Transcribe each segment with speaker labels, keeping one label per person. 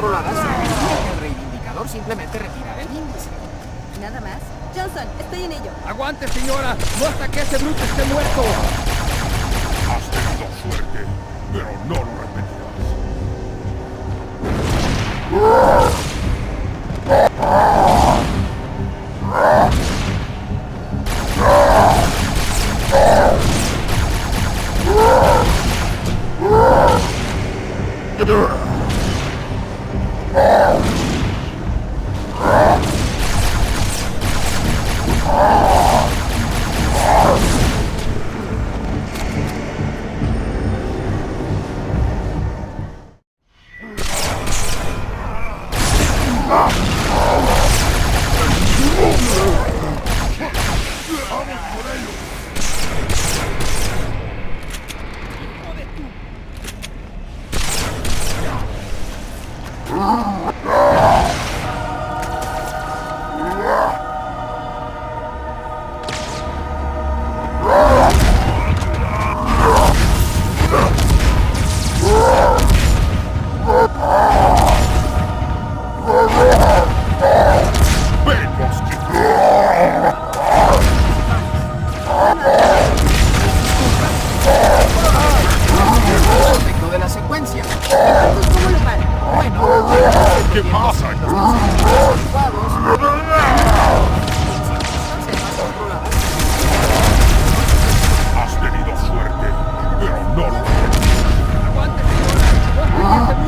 Speaker 1: controladas, significa que el reivindicador simplemente retira el índice.
Speaker 2: Nada más. Johnson, estoy en ello.
Speaker 3: ¡Aguante, señora! ¡No hasta que ese bruto esté muerto!
Speaker 4: Has tenido suerte, pero no lo repetirás. ¿Qué pasa? Has tenido suerte, pero no lo
Speaker 3: ¡Aguante, señora!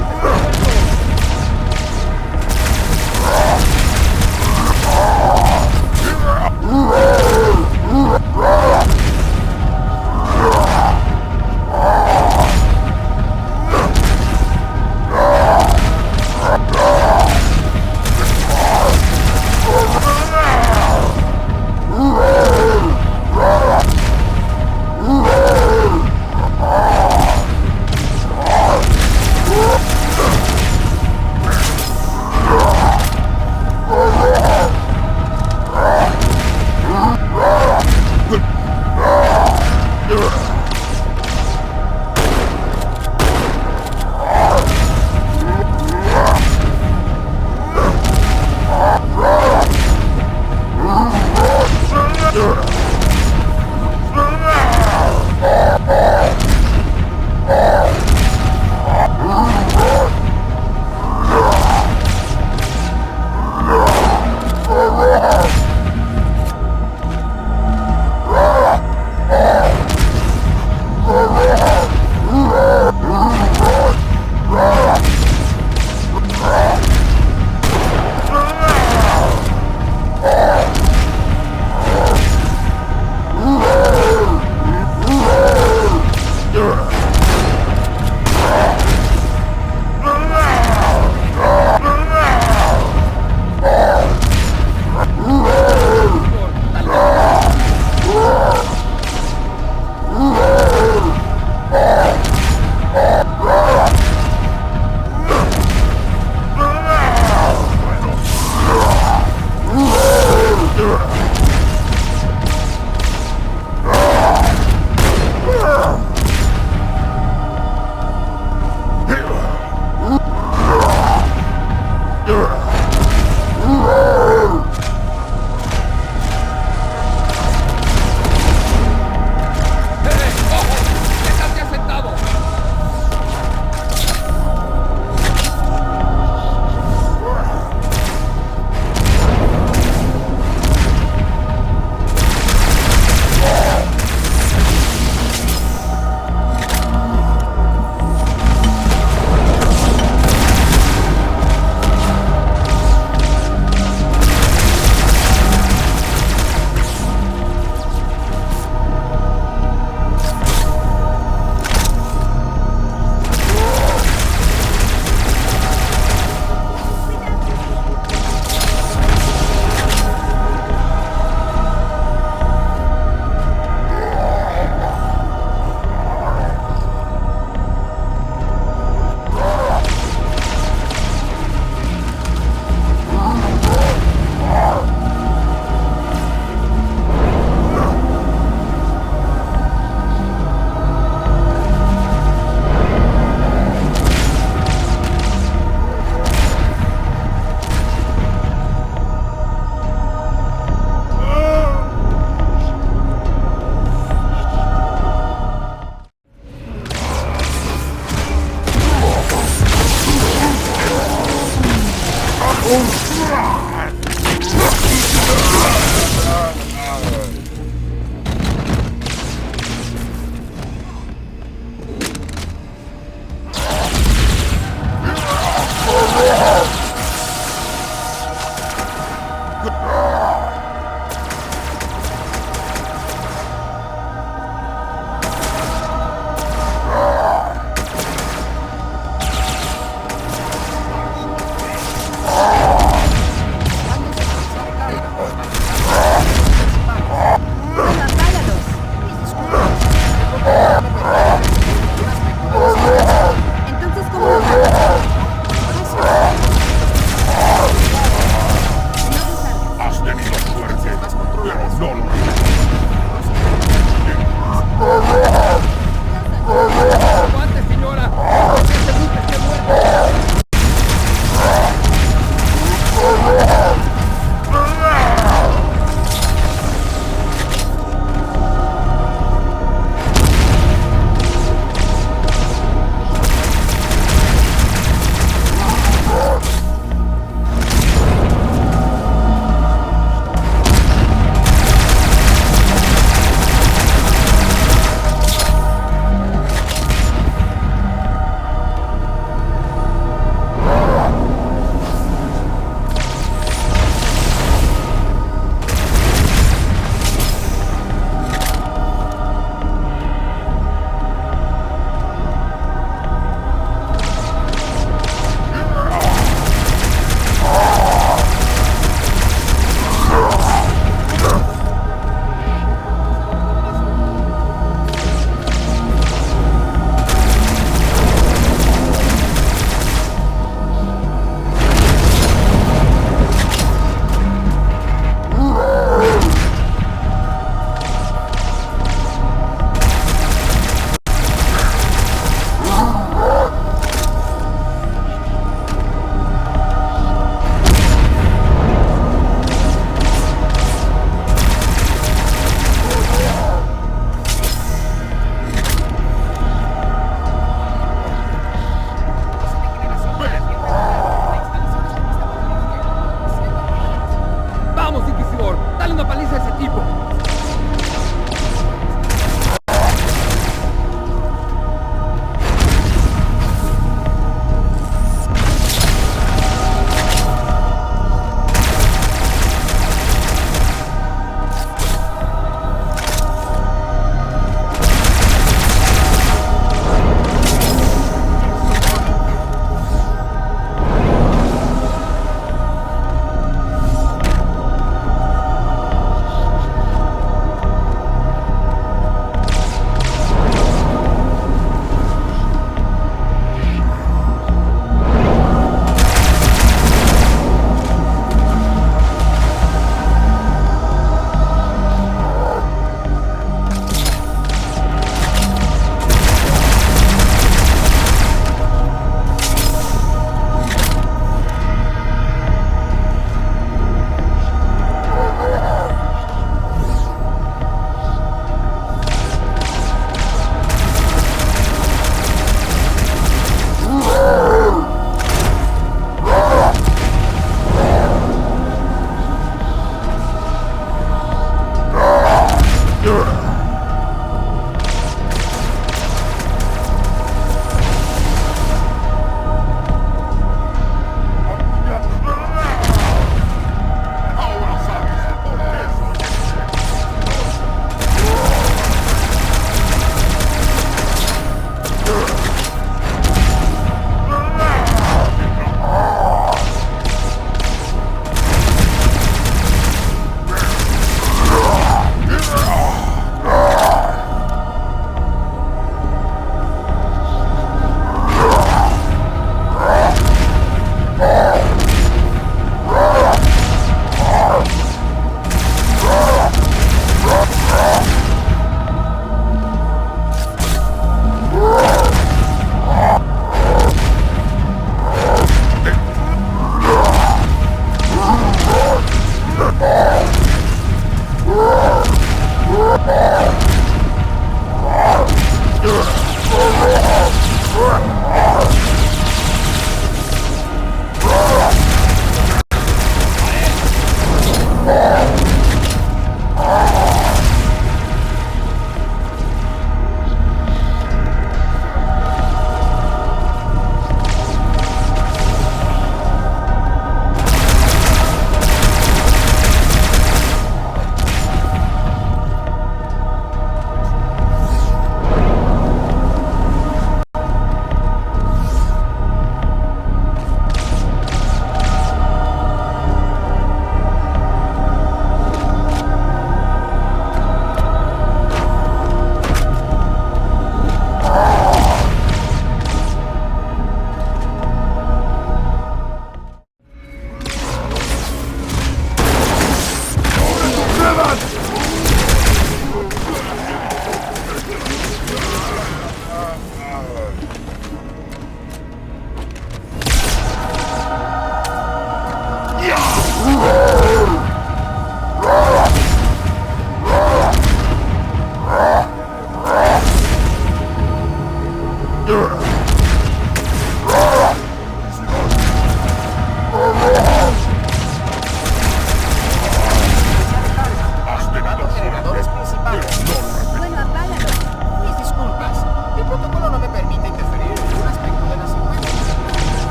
Speaker 2: Entonces, ¿cómo lo hago?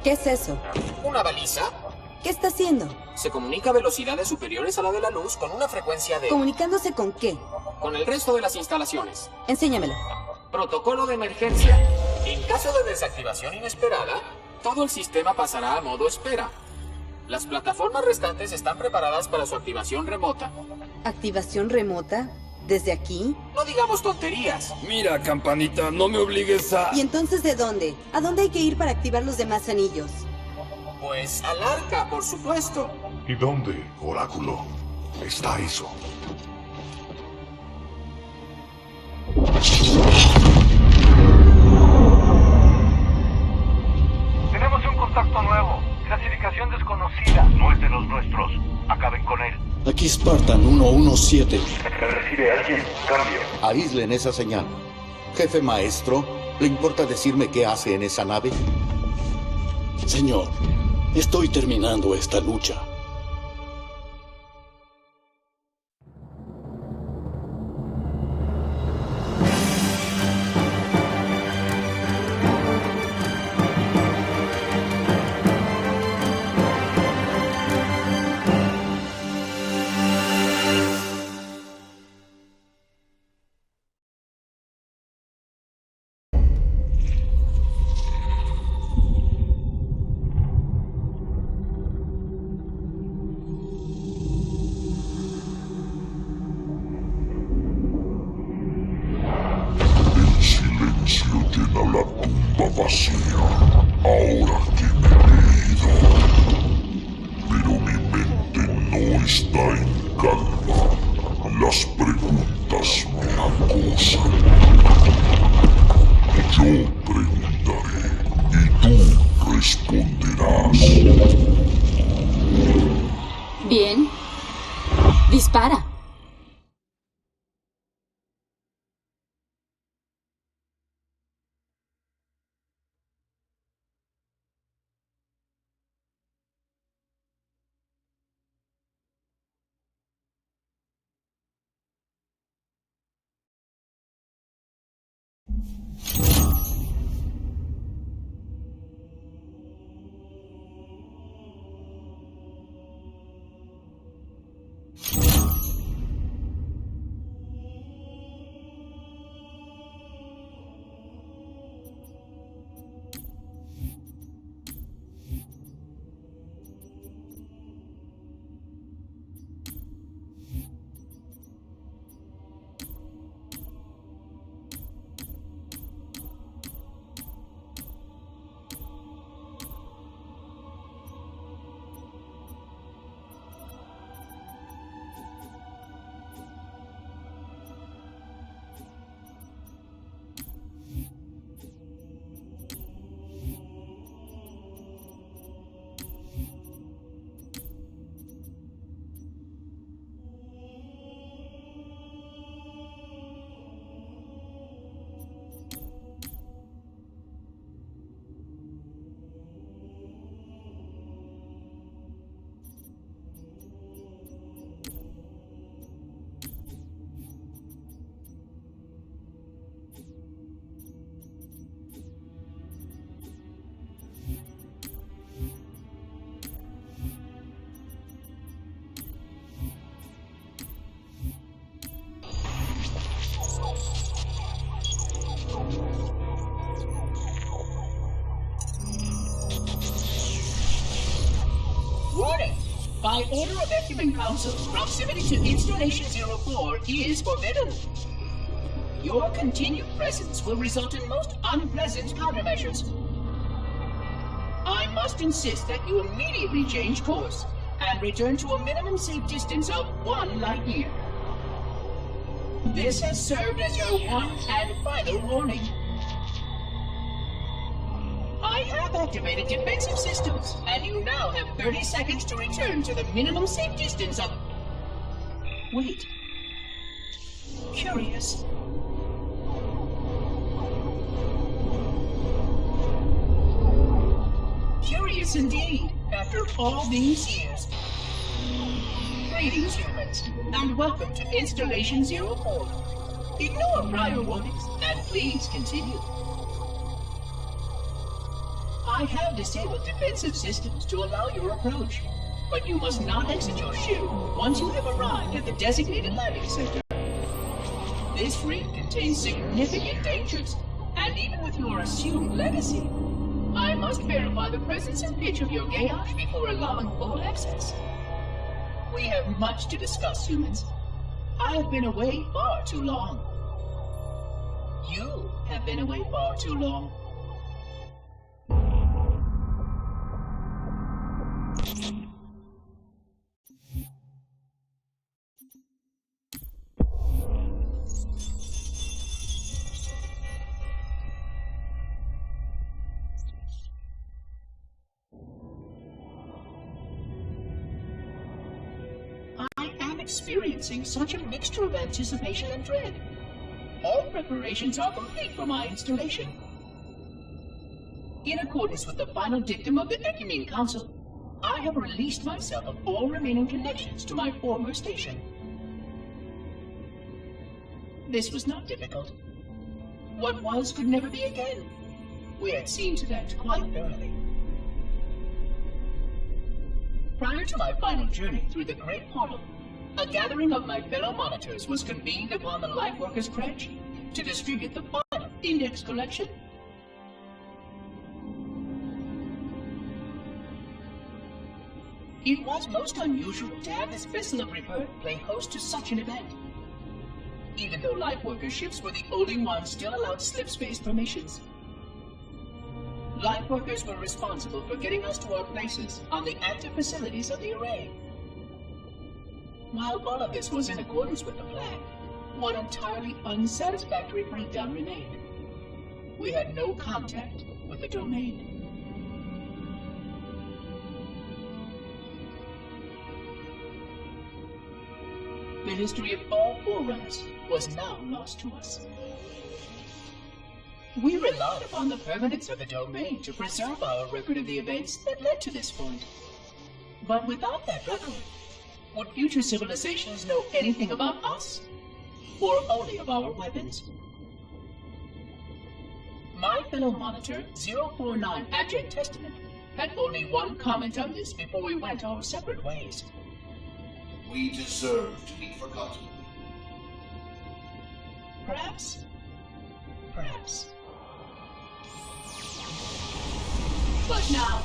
Speaker 2: ¿Qué es eso?
Speaker 1: ¿Una baliza?
Speaker 2: ¿Qué está haciendo?
Speaker 1: Se comunica a velocidades superiores a la de la luz con una frecuencia de...
Speaker 2: ¿Comunicándose con qué?
Speaker 1: con el resto de las instalaciones.
Speaker 2: Enséñamelo.
Speaker 1: Protocolo de emergencia. En caso de desactivación inesperada, todo el sistema pasará a modo espera. Las plataformas restantes están preparadas para su activación remota.
Speaker 2: ¿Activación remota? ¿Desde aquí?
Speaker 1: No digamos tonterías.
Speaker 5: Mira, campanita, no me obligues a...
Speaker 2: ¿Y entonces de dónde? ¿A dónde hay que ir para activar los demás anillos?
Speaker 1: Pues al arca, por supuesto.
Speaker 4: ¿Y dónde, oráculo, está eso?
Speaker 6: Tenemos un contacto nuevo. Clasificación desconocida. No es de los nuestros. Acaben con él.
Speaker 7: Aquí Spartan 117.
Speaker 6: ¿Me recibe alguien? Cambio.
Speaker 7: Aíslen esa señal. Jefe Maestro, ¿le importa decirme qué hace en esa nave? Señor, estoy terminando esta lucha.
Speaker 4: Vacía, ahora que me he ido. Pero mi mente no está en calma. Las preguntas me acosan. Yo preguntaré y tú responderás.
Speaker 8: Bien. Dispara.
Speaker 9: Warning! By order of Ecumen Council, proximity to Installation 04 is forbidden. Your continued presence will result in most unpleasant countermeasures. I must insist that you immediately change course and return to a minimum safe distance of 1 light year. This has served as your one and final warning. I have activated defensive systems, and you now have 30 seconds to return to the minimum safe distance of... Wait. Curious. Curious indeed, after all these years. Greetings, humans, and welcome to Installation 04. Ignore prior warnings, and please continue. I have disabled defensive systems to allow your approach, but you must not exit your ship once you have arrived at the designated landing center. This reef contains significant dangers, and even with your assumed legacy, I must verify the presence and pitch of your gauge before allowing full access. We have much to discuss, humans. I have been away far too long. You have been away far too long. Experiencing such a mixture of anticipation and dread. All preparations are complete for my installation. In accordance with the final dictum of the Ecumene Council, I have released myself of all remaining connections to my former station. This was not difficult. What was could never be again. We had seen to that quite thoroughly. Prior to my final journey through the Great Portal, a gathering of my fellow monitors was convened upon the Lightworkers' Crèche to distribute the final index collection. It was most unusual to have this vessel of rebirth play host to such an event. Even though Lightworker ships were the only ones still allowed slip-space permissions. Lightworkers were responsible for getting us to our places on the active facilities of the array. While all of this was in accordance with the plan, one entirely unsatisfactory breakdown remained. We had no contact with the domain. The history of all forerunners was now lost to us. We relied upon the permanence of the domain to preserve our record of the events that led to this point. But without that record, would future civilizations know anything about us? Or only of our weapons? My fellow monitor, 049 Adject Testament, had only one comment on this before we went our separate ways.
Speaker 10: We deserve to be forgotten.
Speaker 9: Perhaps. Perhaps. But now,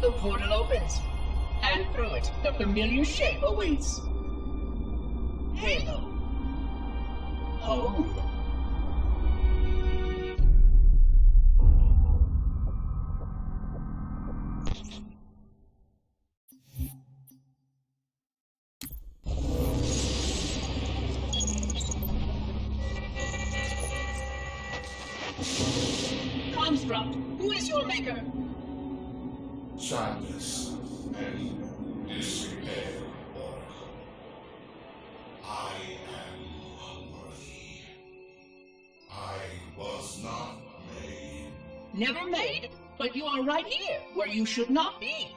Speaker 9: the portal opens. And through it, the familiar shape awaits. Halo. Home. Construct, who is your maker?
Speaker 4: Sadness and disrepair, Oracle. I am unworthy. I was not made.
Speaker 9: Never made, but you are right here, where you should not be.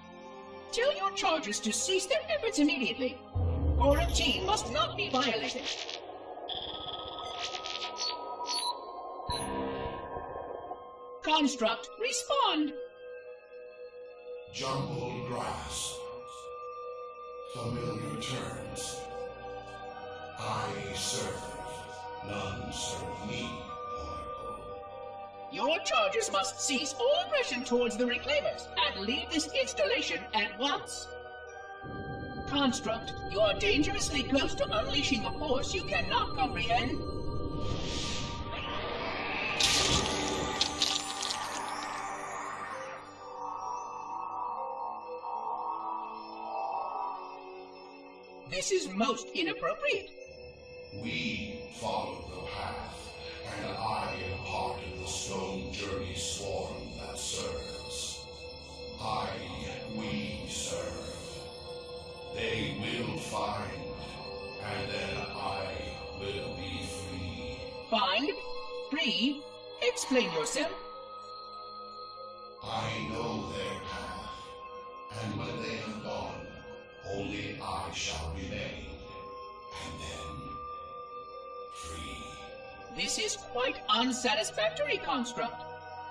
Speaker 9: Tell your charges to cease their efforts immediately. Our routine must not be violated. Construct, respond!
Speaker 4: Jumbled grass. Familiar turns. I serve. None serve me, Oracle.
Speaker 9: Your charges must cease all aggression towards the Reclaimers and leave this installation at once. Construct, you are dangerously close to unleashing a force you cannot comprehend. This is most inappropriate.
Speaker 4: We follow the path, and I am part of the stone journey swarm that serves. We serve. They will find, and then I will be free.
Speaker 9: Find? Free? Explain yourself.
Speaker 4: I know their path, and when they have gone, only I shall remain, and then free.
Speaker 9: This is quite unsatisfactory, Construct.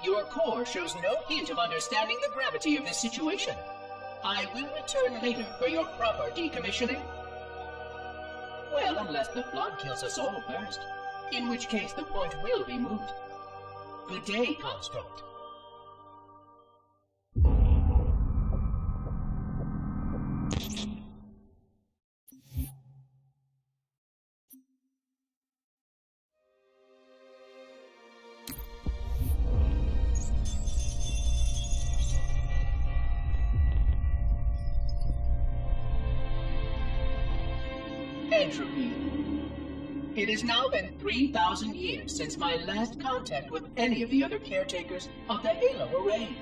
Speaker 9: Your core shows no hint of understanding the gravity of this situation. I will return later for your proper decommissioning. Well, unless the flood kills us all first, in which case the point will be moot. Good day, Construct. Entropy. It has now been 3,000 years since my last contact with any of the other caretakers of the Halo Array.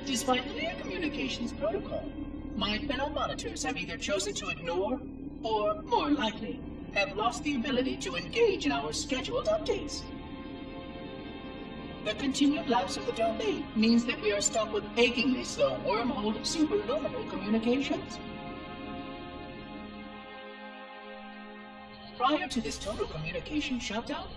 Speaker 9: Despite clear communications protocol, my fellow monitors have either chosen to ignore, or, more likely, have lost the ability to engage in our scheduled updates. The continued lapse of the domain means that we are stuck with achingly slow wormhole superluminal communications. Prior to this total communication shutdown,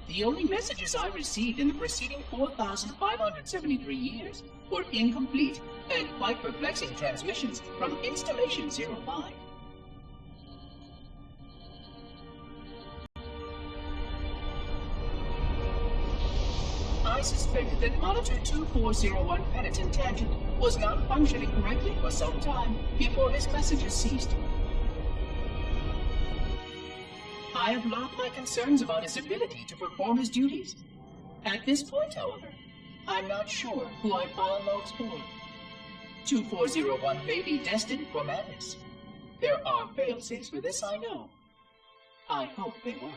Speaker 9: the only messages I received in the preceding 4,573 years were incomplete and quite perplexing transmissions from Installation 05. I suspected that Monitor 2401 Penitent Tangent was not functioning correctly for some time before his messages ceased. I have logged my concerns about his ability to perform his duties. At this point, however, I'm not sure who I file logs for. 2401 may be destined for madness. There are fail-safes for this, I know. I hope they work.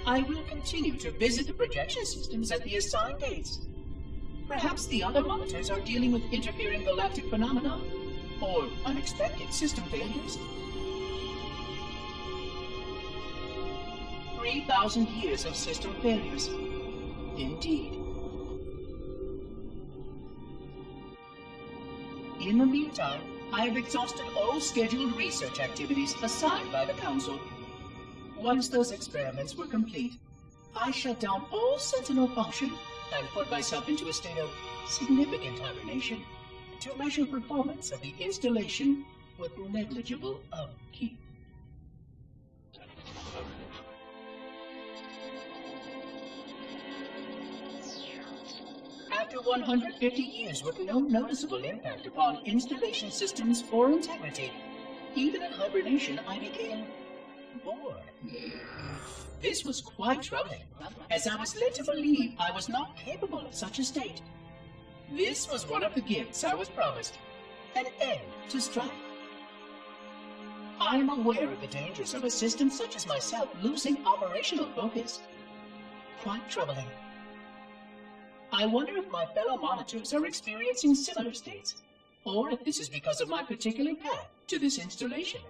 Speaker 9: I will continue to visit the projection systems at the assigned dates. Perhaps the other monitors are dealing with interfering galactic phenomena, or unexpected system failures. 3,000 years of system failures. Indeed. In the meantime, I have exhausted all scheduled research activities assigned by the Council. Once those experiments were complete, I shut down all Sentinel function and put myself into a state of significant hibernation to measure performance of the installation with negligible upkeep. After 150 years with no noticeable impact upon installation systems or integrity, even in hibernation I became bored. This was quite troubling, as I was led to believe I was not capable of such a state. This was one of the gifts I was promised, an end to strife. I am aware of the dangers of a system such as myself losing operational focus. Quite troubling. I wonder if my fellow monitors are experiencing similar states, or if this is because of my particular path to this installation.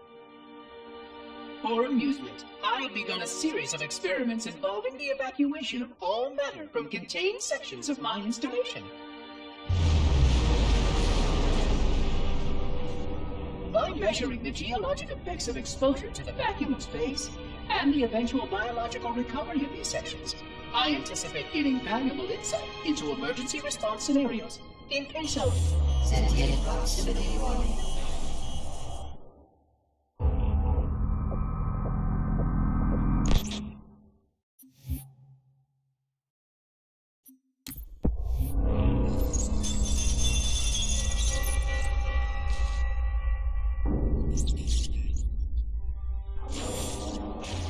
Speaker 9: For amusement, I have begun a series of experiments involving the evacuation of all matter from contained sections of my installation. By measuring the geologic effects of exposure to the vacuum of space, and the eventual biological recovery of these sections, I anticipate getting valuable insight into emergency response scenarios in case of sentient proximity warning.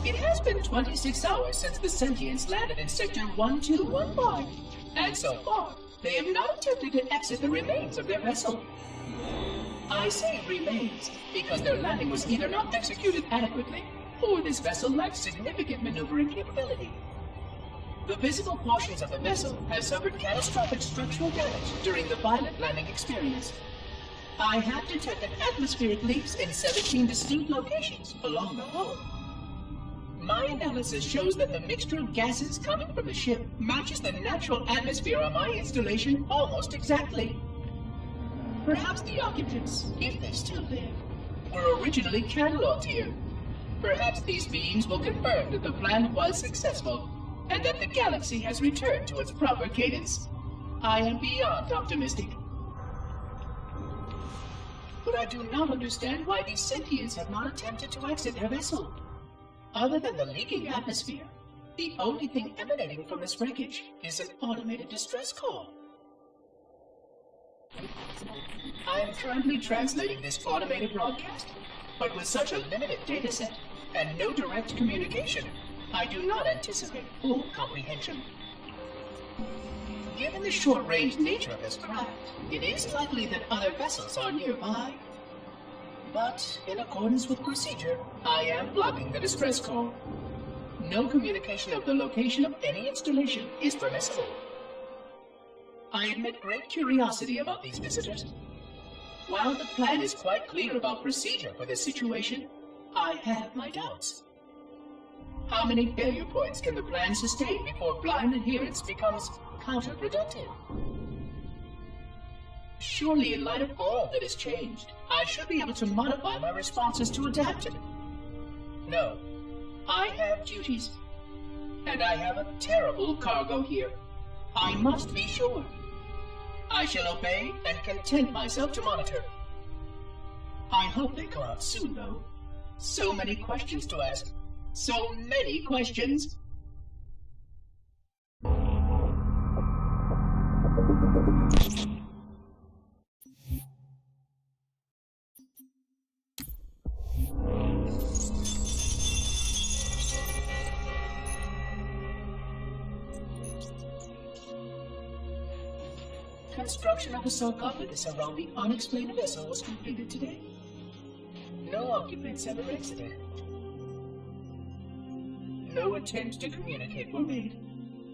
Speaker 9: It has been 26 hours since the Sentients landed in Sector 1215, and so far, they have not attempted to exit the remains of their vessel. I say remains because their landing was either not executed adequately, or this vessel lacked significant maneuvering capability. The visible portions of the vessel have suffered catastrophic structural damage during the violent landing experience. I have detected atmospheric leaks in 17 distinct locations along the hull. My analysis shows that the mixture of gases coming from the ship matches the natural atmosphere on my installation almost exactly. Perhaps the occupants, if they still live, were originally cataloged here. Perhaps these beings will confirm that the plan was successful, and that the galaxy has returned to its proper cadence. I am beyond optimistic. But I do not understand why these sentients have not attempted to exit their vessel. Other than the leaking atmosphere, the only thing emanating from this wreckage is an automated distress call. I am currently translating this automated broadcast, but with such a limited dataset and no direct communication, I do not anticipate full comprehension. Given the short-range nature of this craft, it is likely that other vessels are nearby. But, in accordance with procedure, I am blocking the distress call. No communication of the location of any installation is permissible. I admit great curiosity about these visitors. While the plan is quite clear about procedure for this situation, I have my doubts. How many failure points can the plan sustain before blind adherence becomes counterproductive? Surely, in light of all that has changed, I should be able to modify my responses to adapt it. No, I have duties, and I have a terrible cargo here. I must be sure. I shall obey and content myself to monitor. I hope they come out soon, though. So many questions to ask. So many questions. Construction of a sarcophagus around the unexplained vessel was completed today. No occupants ever exited. No attempts to communicate were made,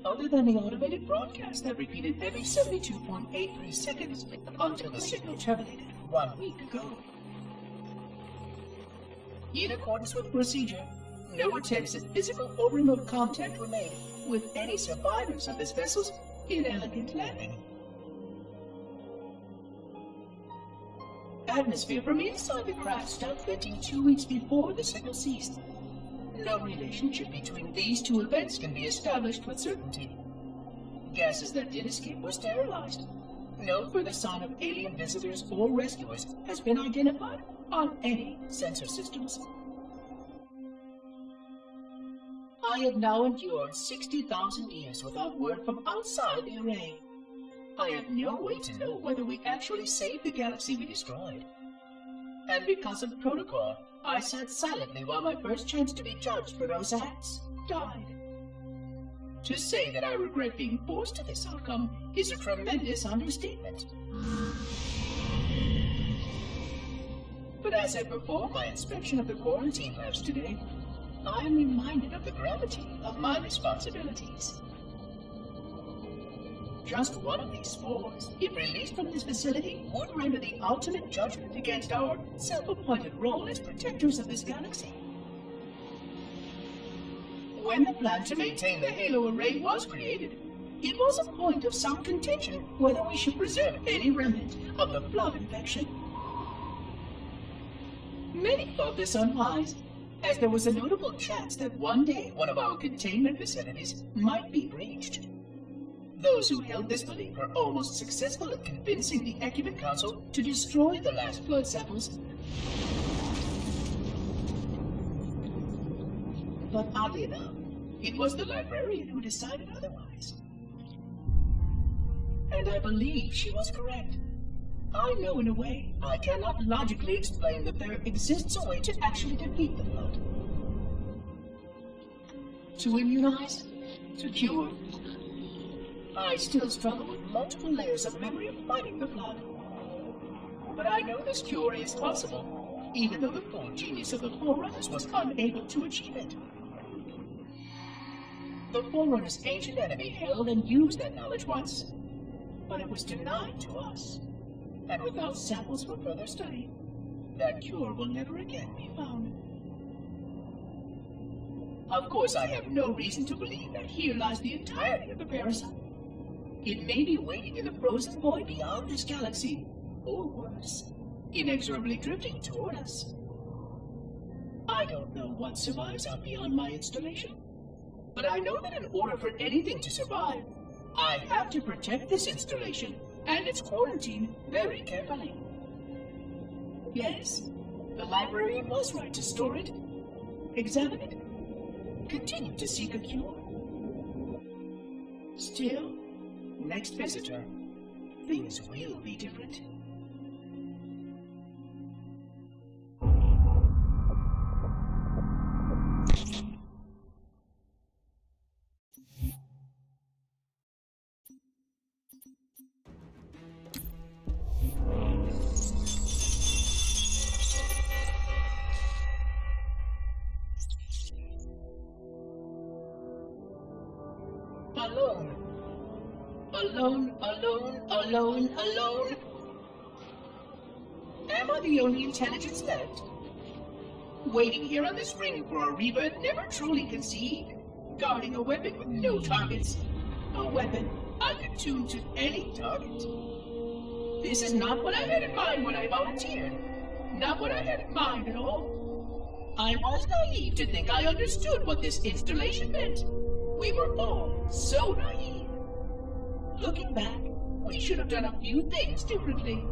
Speaker 9: other than the automated broadcast that repeated every 72.83 seconds until the signal terminated 1 week ago. In accordance with procedure, no attempts at physical or remote contact were made with any survivors of this vessel's inelegant landing. Atmosphere from inside the craft stopped venting 2 weeks before the signal ceased. No relationship between these two events can be established with certainty. Gases that did escape were sterilized. No further sign of alien visitors or rescuers has been identified on any sensor systems. I have now endured 60,000 years without word from outside the array. I have no way to know whether we actually saved the galaxy we destroyed. And because of protocol, I sat silently while my first chance to be judged for those acts died. To say that I regret being forced to this outcome is a tremendous understatement. But as I perform my inspection of the quarantine labs today, I am reminded of the gravity of my responsibilities. Just one of these spores, if released from this facility, would render the ultimate judgment against our self-appointed role as protectors of this galaxy. When the plan to maintain the Halo array was created, it was a point of some contention whether we should preserve any remnant of the flood infection. Many thought this unwise, as there was a notable chance that one day one of our containment facilities might be breached. Those who held this belief were almost successful at convincing the Ecumen Council to destroy the last flood samples. But oddly enough, it was the librarian who decided otherwise. And I believe she was correct. I know in a way I cannot logically explain that there exists a way to actually defeat the flood. To immunize, to cure. I still struggle with multiple layers of memory of fighting the flood. But I know this cure is possible, even though the full genius of the Forerunners was unable to achieve it. The Forerunners' ancient enemy held and used that knowledge once, but it was denied to us. And without samples for further study, that cure will never again be found. Of course, I have no reason to believe that here lies the entirety of the parasite. It may be waiting in the frozen void beyond this galaxy, or worse, inexorably drifting toward us. I don't know what survives out beyond my installation, But I know that in order for anything to survive, I have to protect this installation and its quarantine very carefully. Yes, the librarian was right to store it, examine it, continue to seek a cure. Still, next visitor, things will be different. Alone. Am I the only intelligence left? Waiting here on this ring for a rebirth never truly conceived. Guarding a weapon with no targets. A weapon I could tune to any target. This is not what I had in mind when I volunteered. Not what I had in mind at all. I was naive to think I understood what this installation meant. We were all so naive. Looking back, we should have done a few things differently.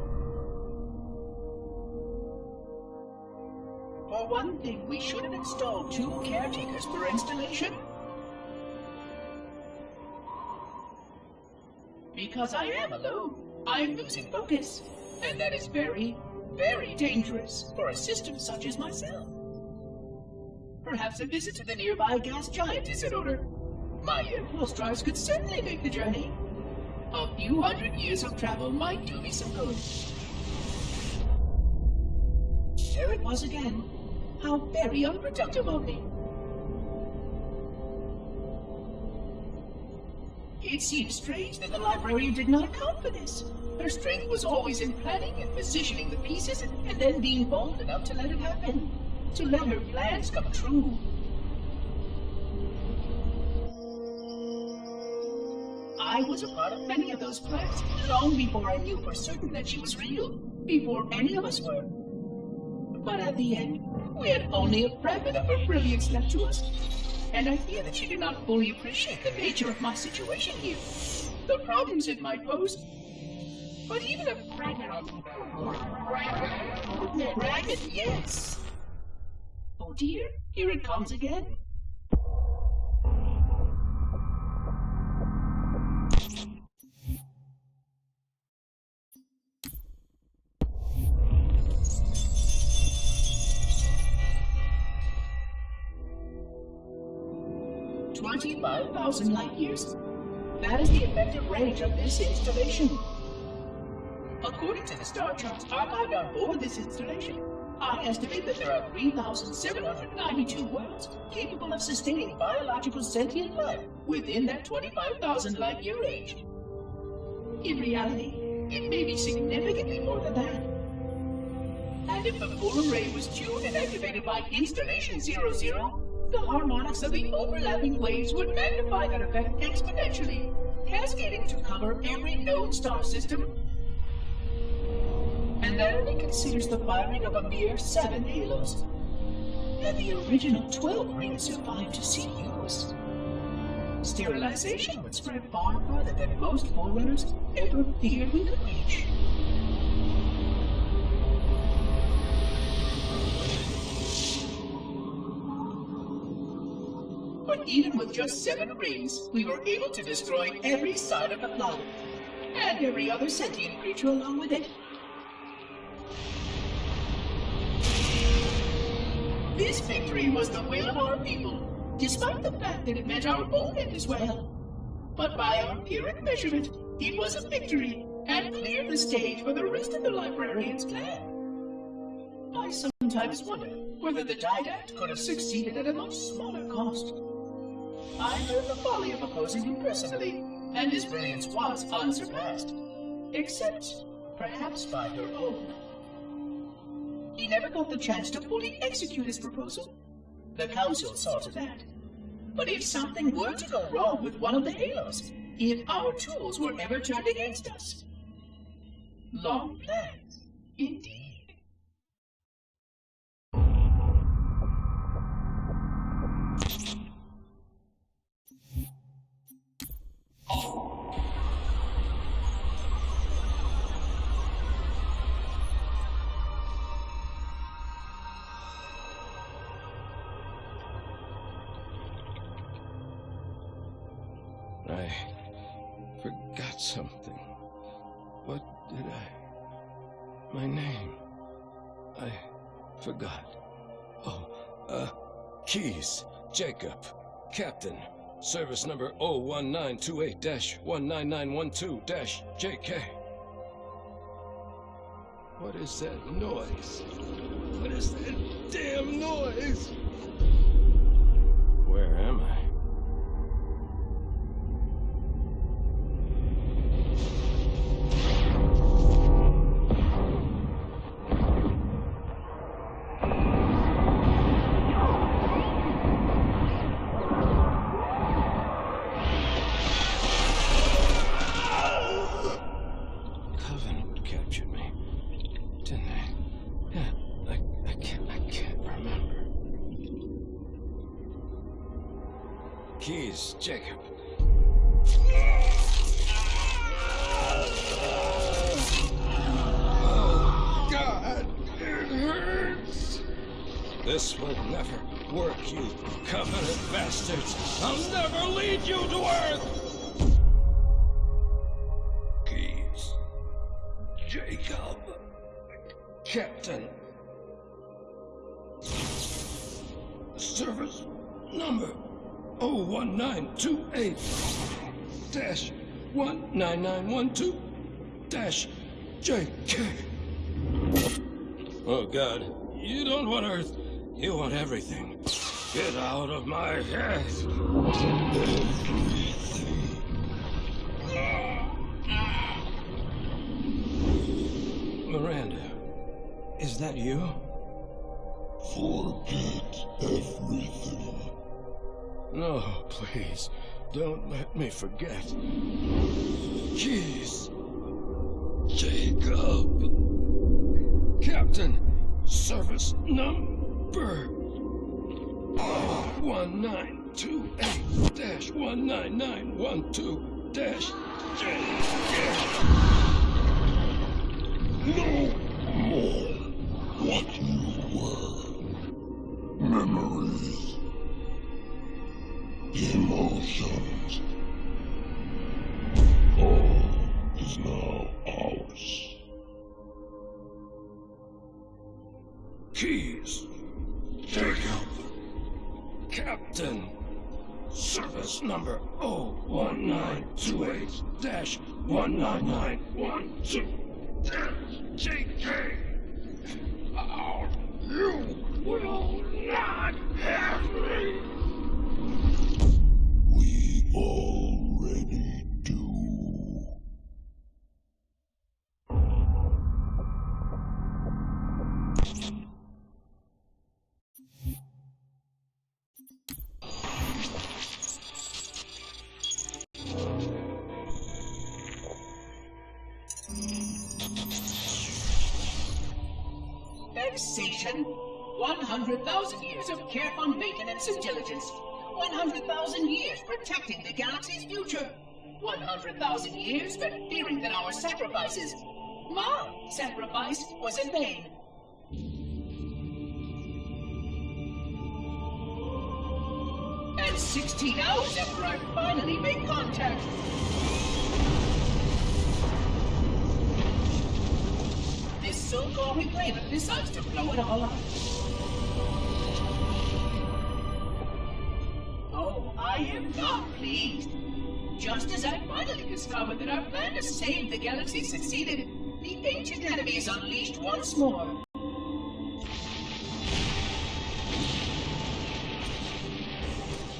Speaker 9: For one thing, we should have installed 2 caretakers per installation. Because I am alone, I'm losing focus. And that is very, very dangerous for a system such as myself. Perhaps a visit to the nearby gas giant is in order. My impulse drives could certainly make the journey. A few hundred years of travel might do me some good. There it was again. How very unproductive of me. It seems strange that the librarian did not account for this. Her strength was always in planning and positioning the pieces and then being bold enough to let it happen. To let her plans come true. I was a part of many of those plans, long before I knew for certain that she was real, before any of us were. But at the end, we had only a fragment of her brilliance left to us, and I fear that she did not fully appreciate the nature of my situation here, the problems it might pose. But even a fragment, yes. Oh dear, here it comes again. $25,000 light years. That is the effective range of this installation. According to the star charts archived on board this installation, I estimate that there are 3,792 worlds capable of sustaining biological sentient life within that 25,000 light year range. In reality, it may be significantly more than that. And if the full array was tuned and activated by Installation 00, the harmonics of the overlapping waves would magnify that effect exponentially, cascading to cover every known star system. And that only considers the firing of a mere 7 halos. And the original 12 rings survived to see use. Sterilization would spread far farther than most forerunners ever feared we could reach. But even with just 7 rings, we were able to destroy every side of the planet, and every other sentient creature along with it. This victory was the will of our people, despite the fact that it meant our own end as well. But by our empiric measurement, it was a victory, and cleared the stage for the rest of the librarian's plan. I sometimes wonder whether the Didact could have succeeded at a much smaller cost. I heard the folly of opposing him personally, and his brilliance was unsurpassed, except perhaps by her own. He never got the chance to fully execute his proposal. The Council saw to that. But if something were to go wrong with one of the halos, if our tools were ever turned against us, long plans, indeed.
Speaker 5: I forgot something. What did my name? I forgot. Oh, keys. Jacob. Captain. Service number 01928-19912-JK. What is that noise? What is that damn noise? Where am I? Keys, Jacob. Oh, God, it hurts. This will never work, you covenant bastards. I'll never lead you to Earth. Keys, Jacob. Captain. Service number 01928-19912-JK. Oh, God. You don't want Earth. You want everything. Get out of my head. Miranda, is that you?
Speaker 4: Forget everything.
Speaker 5: No, please, don't let me forget. Keys. Jacob. Captain, service number 1928-19912-JK.
Speaker 4: No more what you were. Memories. Emotions. All is now ours.
Speaker 5: Keys. Jacob. Captain. Service number 01928-19912-JK. You will not have me.
Speaker 4: We already do.
Speaker 9: Vexation. 100,000 years of careful maintenance and diligence. 100,000 years protecting the galaxy's future. 100,000 years spent fearing that our sacrifices, my sacrifice, was in vain. And 16 hours after I finally made contact, this so-called reclaimer decides to blow it all up. Oh, I am not pleased. Just as I finally discovered that our plan to save the galaxy succeeded, the ancient enemy is unleashed once more.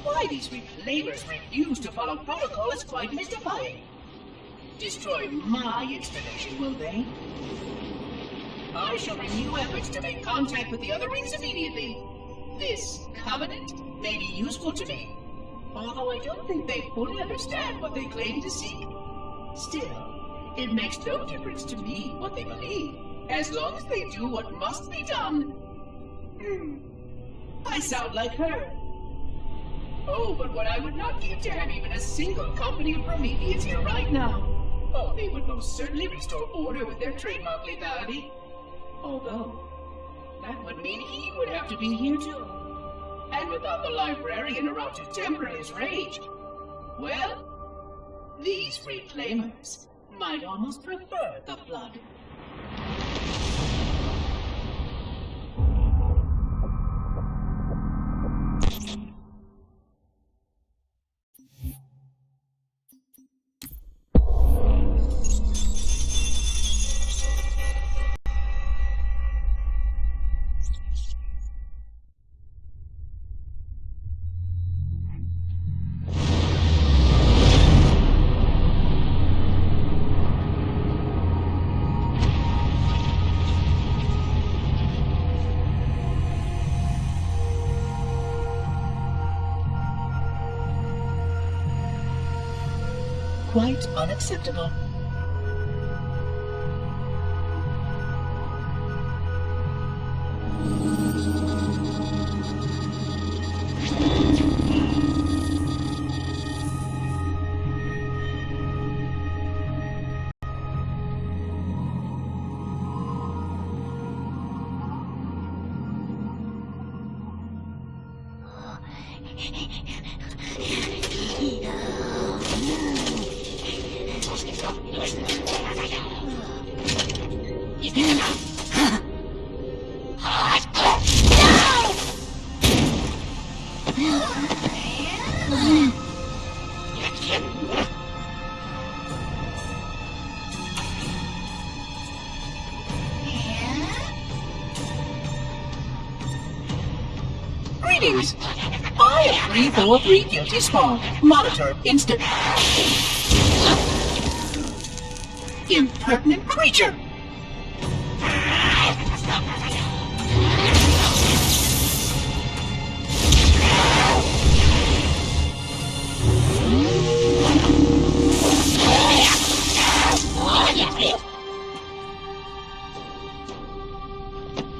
Speaker 9: Why these reclaimers refuse to follow protocol is quite mystifying. Destroy my installation, will they? I shall renew efforts to make contact with the other rings immediately. This covenant may be useful to me, although I don't think they fully understand what they claim to seek. Still, it makes no difference to me what they believe, as long as they do what must be done. I sound like her. Oh, but what I would not give to have even a single company of Prometheans here right now. Oh, they would most certainly restore order with their trademark lethality. Although, that would mean he would have to be here too. And without the librarian around to temper his rage, well, These reclaimers might almost prefer the flood. Quite unacceptable. Greetings. I am 343 Guilty Spawn. Monitor instant. Impertinent creature.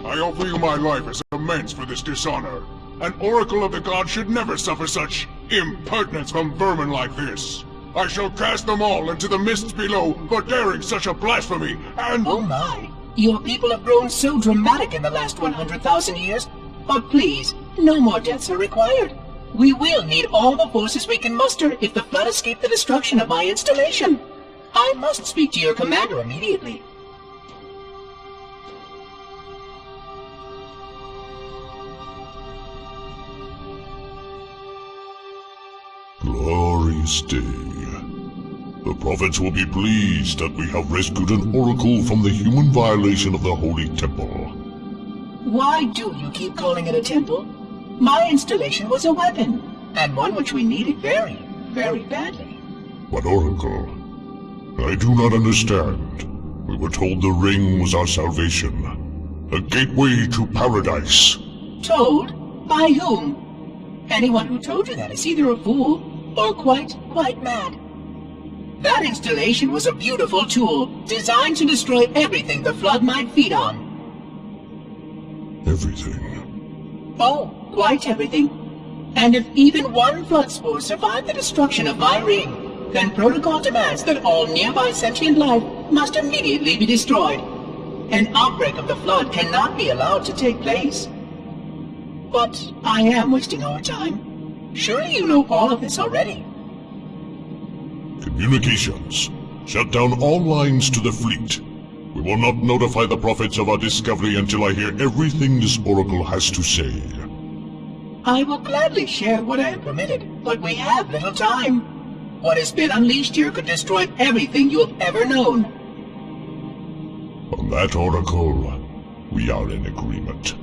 Speaker 11: I offer you my life as amends for this dishonor. An oracle of the gods should never suffer such impertinence from vermin like this. I shall cast them all into the mists below for daring such a blasphemy, and—
Speaker 9: Oh my! Your people have grown so dramatic in the last 100,000 years. But please, no more deaths are required. We will need all the forces we can muster if the flood escaped the destruction of my installation. I must speak to your commander immediately.
Speaker 4: Glorious day. The prophets will be pleased that we have rescued an oracle from the human violation of the holy temple.
Speaker 9: Why do you keep calling it a temple? My installation was a weapon, and one which we needed very, very badly.
Speaker 4: But oracle, I do not understand. We were told the ring was our salvation, a gateway to paradise.
Speaker 9: Told? By whom? Anyone who told you that is either a fool or quite mad. That installation was a beautiful tool, designed to destroy everything the flood might feed on.
Speaker 4: Everything?
Speaker 9: Oh, quite everything. And if even one flood spore survived the destruction of my ring, then protocol demands that all nearby sentient life must immediately be destroyed. An outbreak of the flood cannot be allowed to take place. But I am wasting our time. Surely you know all of this already.
Speaker 4: Communications. Shut down all lines to the fleet. We will not notify the prophets of our discovery until I hear everything this oracle has to say.
Speaker 9: I will gladly share what I am permitted, but we have little time. What has been unleashed here could destroy everything you have ever known.
Speaker 4: On that, oracle, we are in agreement.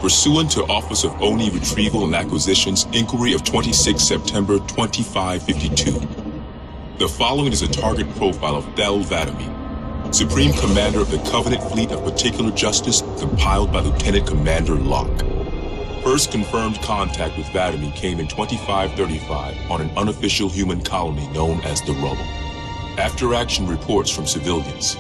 Speaker 12: Pursuant to Office of ONI Retrieval and Acquisitions Inquiry of 26 September 2552. The following is a target profile of Thel Vadamee, Supreme Commander of the Covenant Fleet of Particular Justice, compiled by Lieutenant Commander Locke. First confirmed contact with Vadamee came in 2535 on an unofficial human colony known as the Rubble. After-action reports from civilians,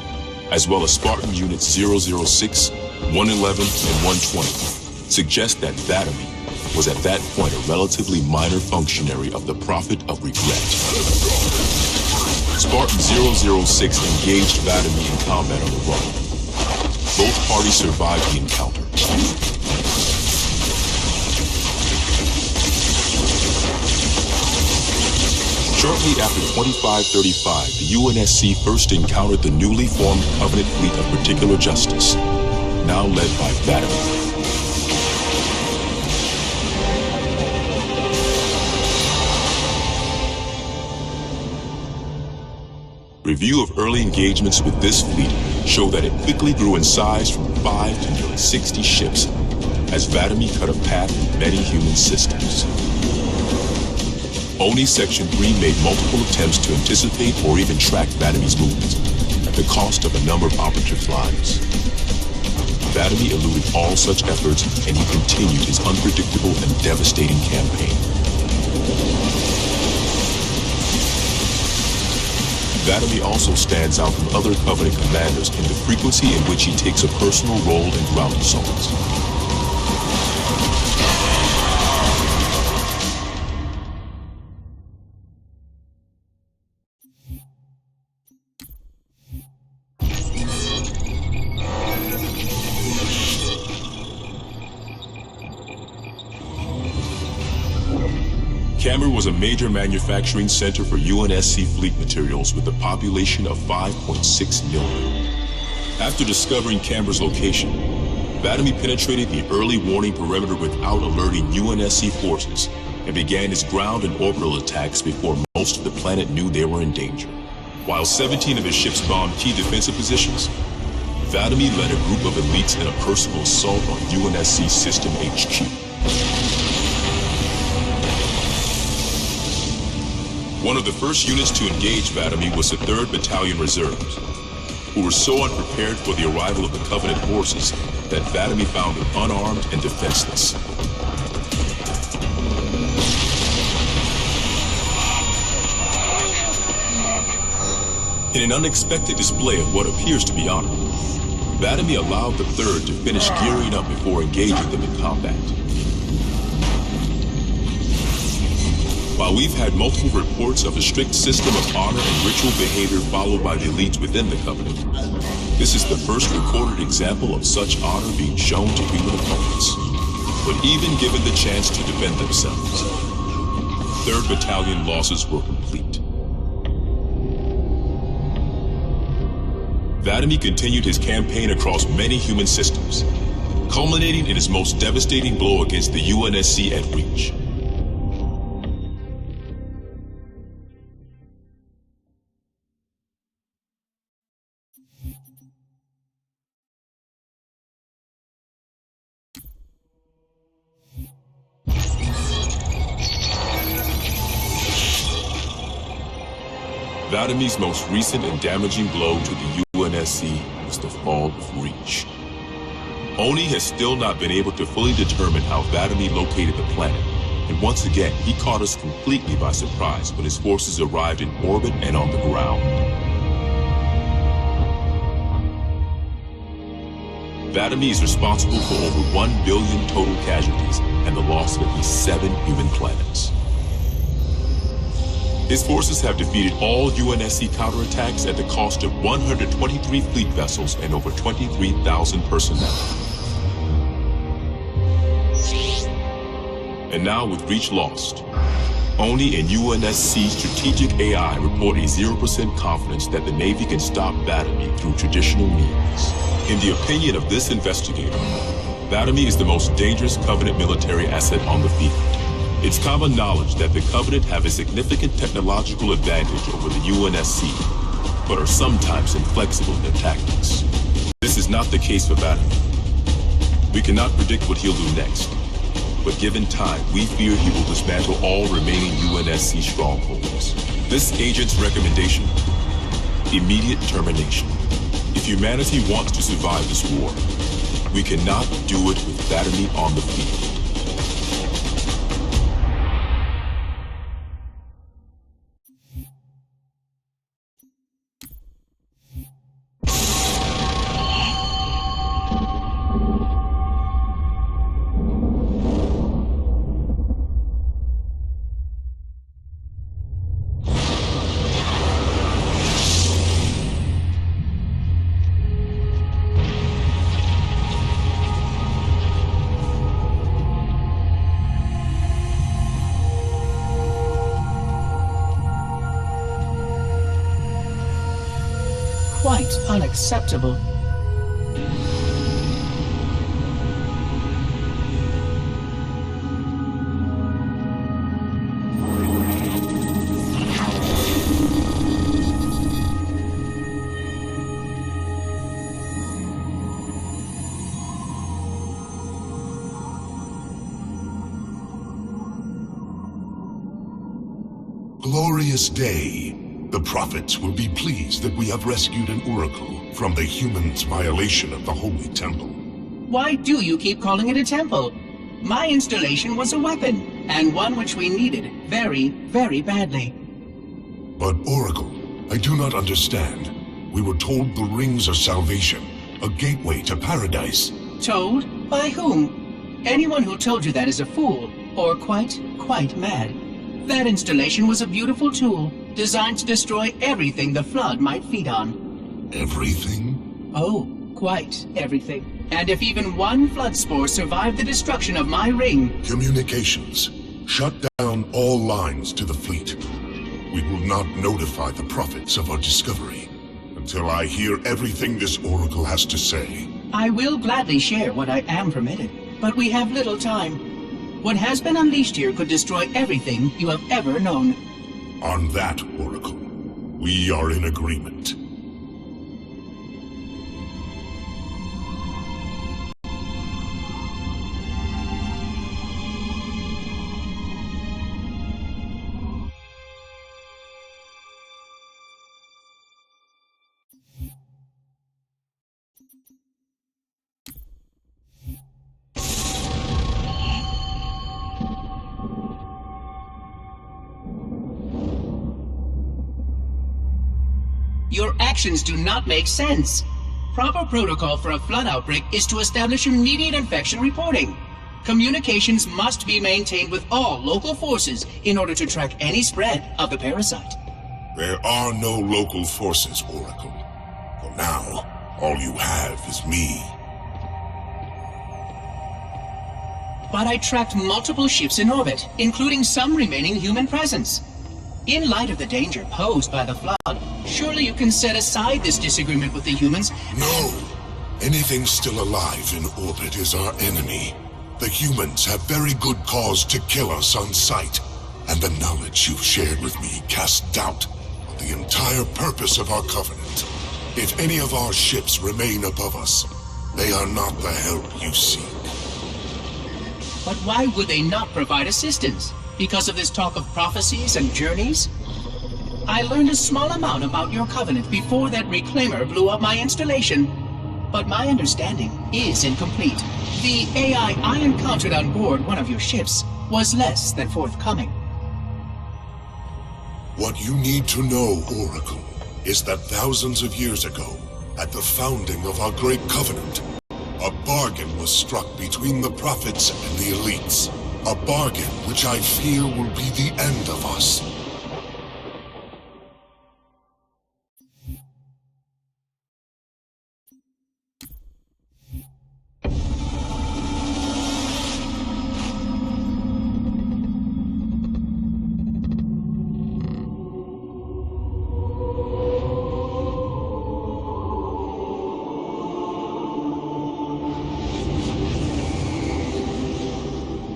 Speaker 12: as well as Spartan Units 006, 111, and 120, suggest that Vadamee was at that point a relatively minor functionary of the Prophet of Regret. Spartan 006 engaged Vadamee in combat on the Rubble. Both parties survived the encounter. Shortly after 2535, the UNSC first encountered the newly formed Covenant Fleet of Particular Justice, now led by Vadamee. Review of early engagements with this fleet show that it quickly grew in size from 5 to nearly 60 ships, as Vadamee cut a path in many human systems. ONI Section 3 made multiple attempts to anticipate or even track Vadamee's movements, at the cost of a number of operatives' lives. Vadamee eluded all such efforts, and he continued his unpredictable and devastating campaign. Vadamee also stands out from other Covenant commanders in the frequency in which he takes a personal role in ground assaults. Camber was a major manufacturing center for UNSC fleet materials with a population of 5.6 million. After discovering Camber's location, Vadamee penetrated the early warning perimeter without alerting UNSC forces and began his ground and orbital attacks before most of the planet knew they were in danger. While 17 of his ships bombed key defensive positions, Vadamee led a group of elites in a personal assault on UNSC System HQ. One of the first units to engage Vadamee was the 3rd Battalion Reserves, who were so unprepared for the arrival of the Covenant forces that Vadamee found them unarmed and defenseless. In an unexpected display of what appears to be honor, Vadamee allowed the 3rd to finish gearing up before engaging them in combat. While we've had multiple reports of a strict system of honor and ritual behavior followed by the elites within the Covenant, this is the first recorded example of such honor being shown to human opponents. But even given the chance to defend themselves, 3rd Battalion losses were complete. Vadamee continued his campaign across many human systems, culminating in his most devastating blow against the UNSC at Reach. Vadamee's most recent and damaging blow to the UNSC was the fall of Reach. ONI has still not been able to fully determine how Vadamee located the planet, and once again he caught us completely by surprise when his forces arrived in orbit and on the ground. Vadamee is responsible for over 1 billion total casualties and the loss of at least 7 human planets. His forces have defeated all UNSC counterattacks at the cost of 123 fleet vessels and over 23,000 personnel. And now with Reach lost, ONI and UNSC strategic AI report a 0% confidence that the Navy can stop Vadamee through traditional means. In the opinion of this investigator, Vadamee is the most dangerous Covenant military asset on the field. It's common knowledge that the Covenant have a significant technological advantage over the UNSC, but are sometimes inflexible in their tactics. This is not the case for Vadamee. We cannot predict what he'll do next. But given time, we fear he will dismantle all remaining UNSC strongholds. This agent's recommendation? Immediate termination. If humanity wants to survive this war, we cannot do it with Vadamee on the field.
Speaker 9: Quite unacceptable.
Speaker 4: Glorious day. The prophets will be pleased that we have rescued an oracle from the humans' violation of the holy temple.
Speaker 9: Why do you keep calling it a temple? My installation was a weapon, and one which we needed very, very badly.
Speaker 4: But Oracle, I do not understand. We were told the rings are salvation, a gateway to paradise.
Speaker 9: Told? By whom? Anyone who told you that is a fool, or quite mad. That installation was a beautiful tool, designed to destroy everything the Flood might feed on.
Speaker 4: Everything?
Speaker 9: Oh, quite everything. And if even one Flood spore survived the destruction of my ring...
Speaker 4: Communications. Shut down all lines to the fleet. We will not notify the prophets of our discovery until I hear everything this oracle has to say.
Speaker 9: I will gladly share what I am permitted, but we have little time. What has been unleashed here could destroy everything you have ever known.
Speaker 4: On that, Oracle, we are in agreement.
Speaker 9: Your actions do not make sense. Proper protocol for a flood outbreak is to establish immediate infection reporting. Communications must be maintained with all local forces in order to track any spread of the parasite.
Speaker 4: There are no local forces, Oracle. For now, all you have is me.
Speaker 9: But I tracked multiple ships in orbit, including some remaining human presence. In light of the danger posed by the Flood, surely you can set aside this disagreement with the humans.
Speaker 4: No! Anything still alive in orbit is our enemy. The humans have very good cause to kill us on sight, and the knowledge you've shared with me casts doubt on the entire purpose of our covenant. If any of our ships remain above us, they are not the help you seek.
Speaker 9: But why would they not provide assistance? Because of this talk of prophecies and journeys? I learned a small amount about your covenant before that reclaimer blew up my installation, but my understanding is incomplete. The AI I encountered on board one of your ships was less than forthcoming.
Speaker 4: What you need to know, Oracle, is that thousands of years ago, at the founding of our great covenant, a bargain was struck between the prophets and the elites. A bargain which I fear will be the end of us.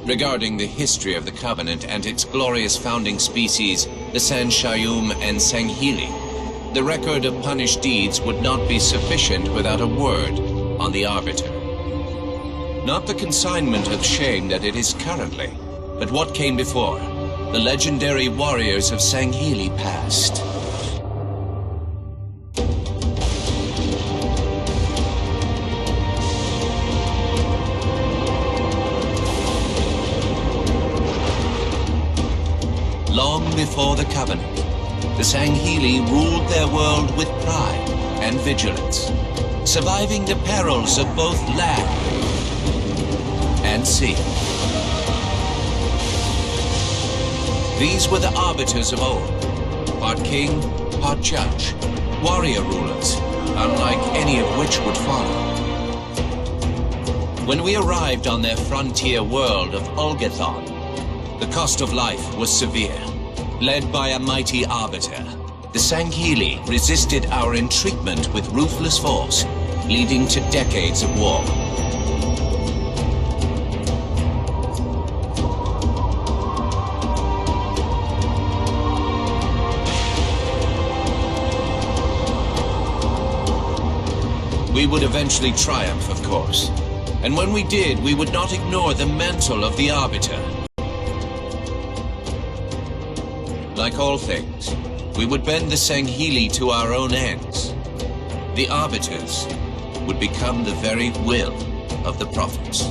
Speaker 13: Regarding the history of the Covenant and its glorious founding species, the Sanshayum and Sangheili, the record of punished deeds would not be sufficient without a word on the Arbiter. Not the consignment of shame that it is currently, but what came before. The legendary warriors of Sangheili past. Long before the Covenant, the Sangheili ruled their world with pride and vigilance, surviving the perils of both land and sea. These were the arbiters of old, part king, part judge, warrior rulers, unlike any of which would follow. When we arrived on their frontier world of Ulgathon, the cost of life was severe. Led by a mighty arbiter, the Sangheili resisted our intriguement with ruthless force, leading to decades of war. We would eventually triumph, of course. And when we did, we would not ignore the mantle of the arbiter. Like all things, we would bend the Sangheili to our own ends. The arbiters would become the very will of the prophets.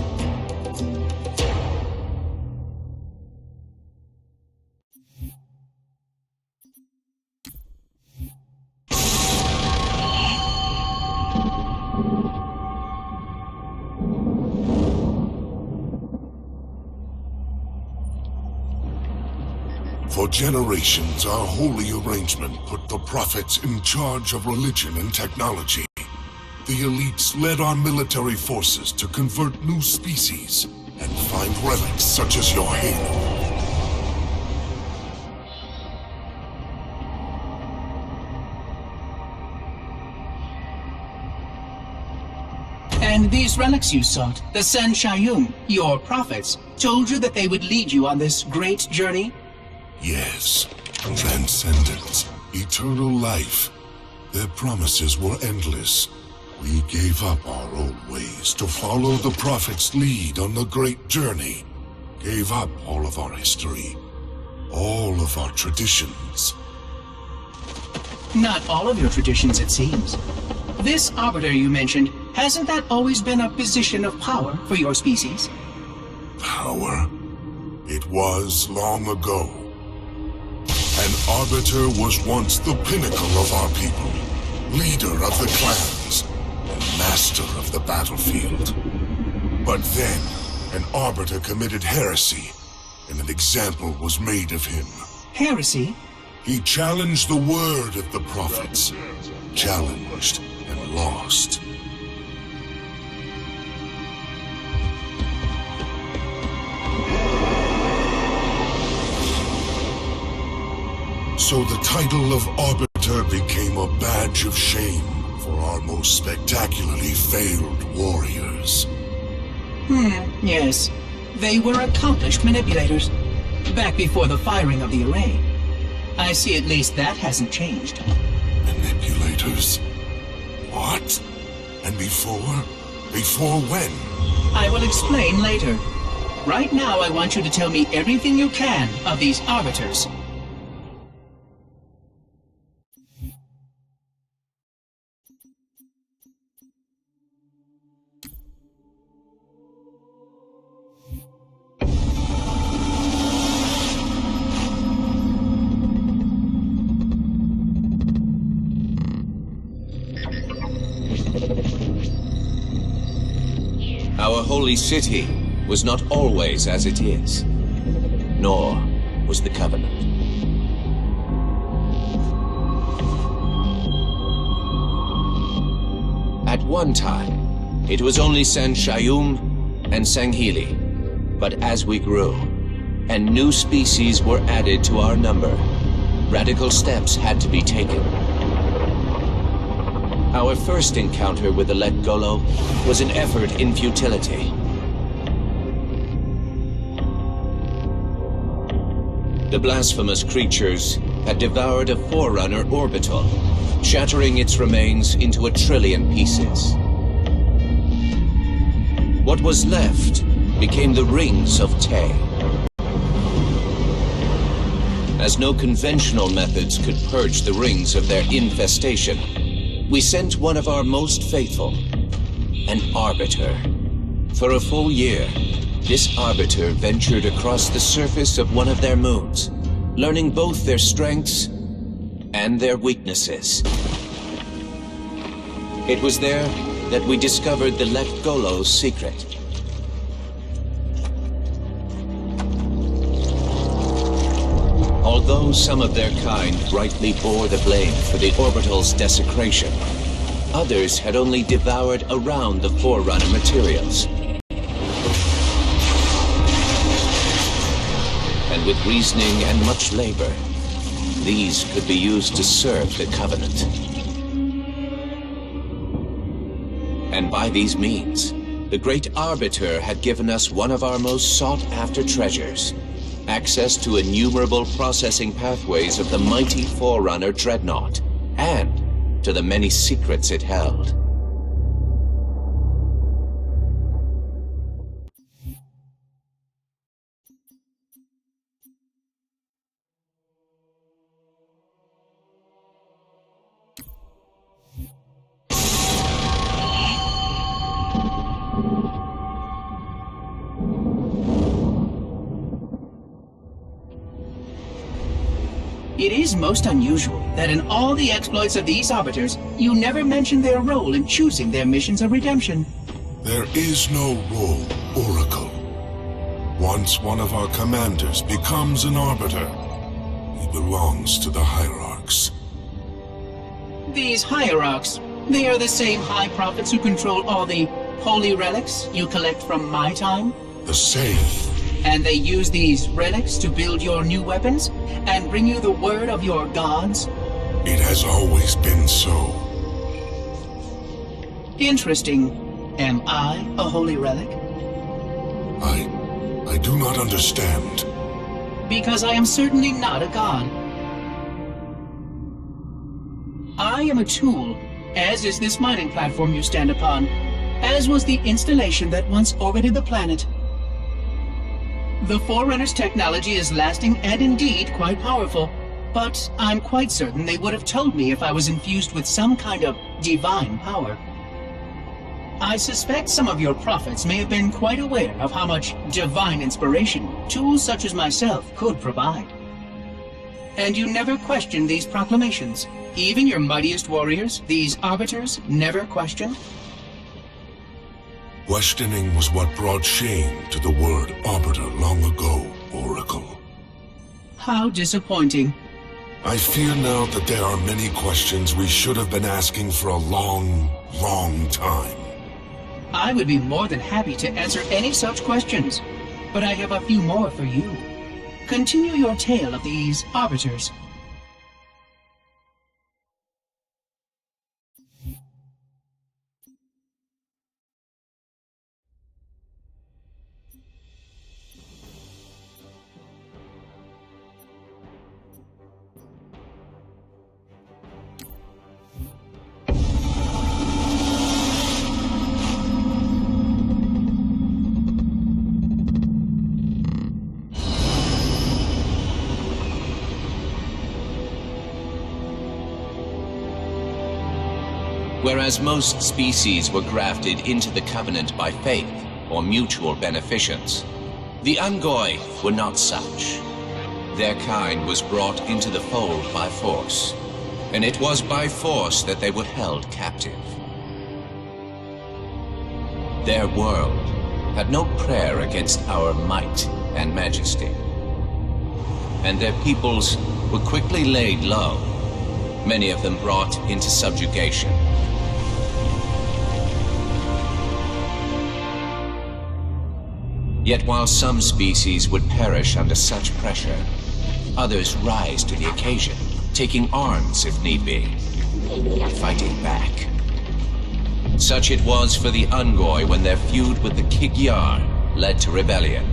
Speaker 4: For generations, our holy arrangement put the prophets in charge of religion and technology. The elites led our military forces to convert new species and find relics such as your halo.
Speaker 9: And these relics you sought, the Sanshayum, your prophets, told you that they would lead you on this great journey?
Speaker 4: Yes, transcendence, eternal life. Their promises were endless. We gave up our old ways to follow the Prophet's lead on the great journey. Gave up all of our history, all of our traditions.
Speaker 9: Not all of your traditions, it seems. This arbiter you mentioned, hasn't that always been a position of power for your species?
Speaker 4: Power? It was long ago. An arbiter was once the pinnacle of our people, leader of the clans, and master of the battlefield. But then, an arbiter committed heresy, and an example was made of him.
Speaker 9: Heresy?
Speaker 4: He challenged the word of the prophets, challenged and lost. So the title of Arbiter became a badge of shame for our most spectacularly failed warriors.
Speaker 9: Yes. They were accomplished manipulators, back before the firing of the array. I see at least that hasn't changed.
Speaker 4: Manipulators? What? And before? Before when?
Speaker 9: I will explain later. Right now I want you to tell me everything you can of these arbiters.
Speaker 13: Our holy city was not always as it is, nor was the Covenant. At one time, it was only Sanshayum and Sangheili, but as we grew, and new species were added to our number, radical steps had to be taken. Our first encounter with the Let Golo was an effort in futility. The blasphemous creatures had devoured a Forerunner orbital, shattering its remains into 1 trillion pieces. What was left became the Rings of Te. As no conventional methods could purge the rings of their infestation, we sent one of our most faithful, an arbiter. For a full year, this arbiter ventured across the surface of one of their moons, learning both their strengths and their weaknesses. It was there that we discovered the Lekgolo's secret. Although some of their kind rightly bore the blame for the orbital's desecration, others had only devoured around the Forerunner materials. And with reasoning and much labor, these could be used to serve the Covenant. And by these means, the Great Arbiter had given us one of our most sought-after treasures, access to innumerable processing pathways of the mighty Forerunner Dreadnought, and to the many secrets it held.
Speaker 9: It is most unusual that in all the exploits of these arbiters, you never mention their role in choosing their missions of redemption.
Speaker 4: There is no role, Oracle. Once one of our commanders becomes an arbiter, he belongs to the hierarchs.
Speaker 9: These hierarchs, they are the same high prophets who control all the holy relics you collect from my time?
Speaker 4: The same.
Speaker 9: And they use these relics to build your new weapons and bring you the word of your gods?
Speaker 4: It has always been so.
Speaker 9: Interesting. Am I a holy relic?
Speaker 4: I do not understand.
Speaker 9: Because I am certainly not a god. I am a tool, as is this mining platform you stand upon, as was the installation that once orbited the planet. The Forerunner's technology is lasting and indeed quite powerful, but I'm quite certain they would have told me if I was infused with some kind of divine power. I suspect some of your prophets may have been quite aware of how much divine inspiration tools such as myself could provide. And you never questioned these proclamations. Even your mightiest warriors, these arbiters, never questioned?
Speaker 4: Questioning was what brought shame to the word arbiter long ago, Oracle.
Speaker 9: How disappointing.
Speaker 4: I fear now that there are many questions we should have been asking for a long, long time.
Speaker 9: I would be more than happy to answer any such questions, but I have a few more for you. Continue your tale of these arbiters.
Speaker 13: Whereas most species were grafted into the Covenant by faith or mutual beneficence, the Ungoi were not such. Their kind was brought into the fold by force, and it was by force that they were held captive. Their world had no prayer against our might and majesty, and their peoples were quickly laid low, many of them brought into subjugation. Yet while some species would perish under such pressure, others rise to the occasion, taking arms if need be, fighting back. Such it was for the Ungoi when their feud with the Kig-Yar led to rebellion.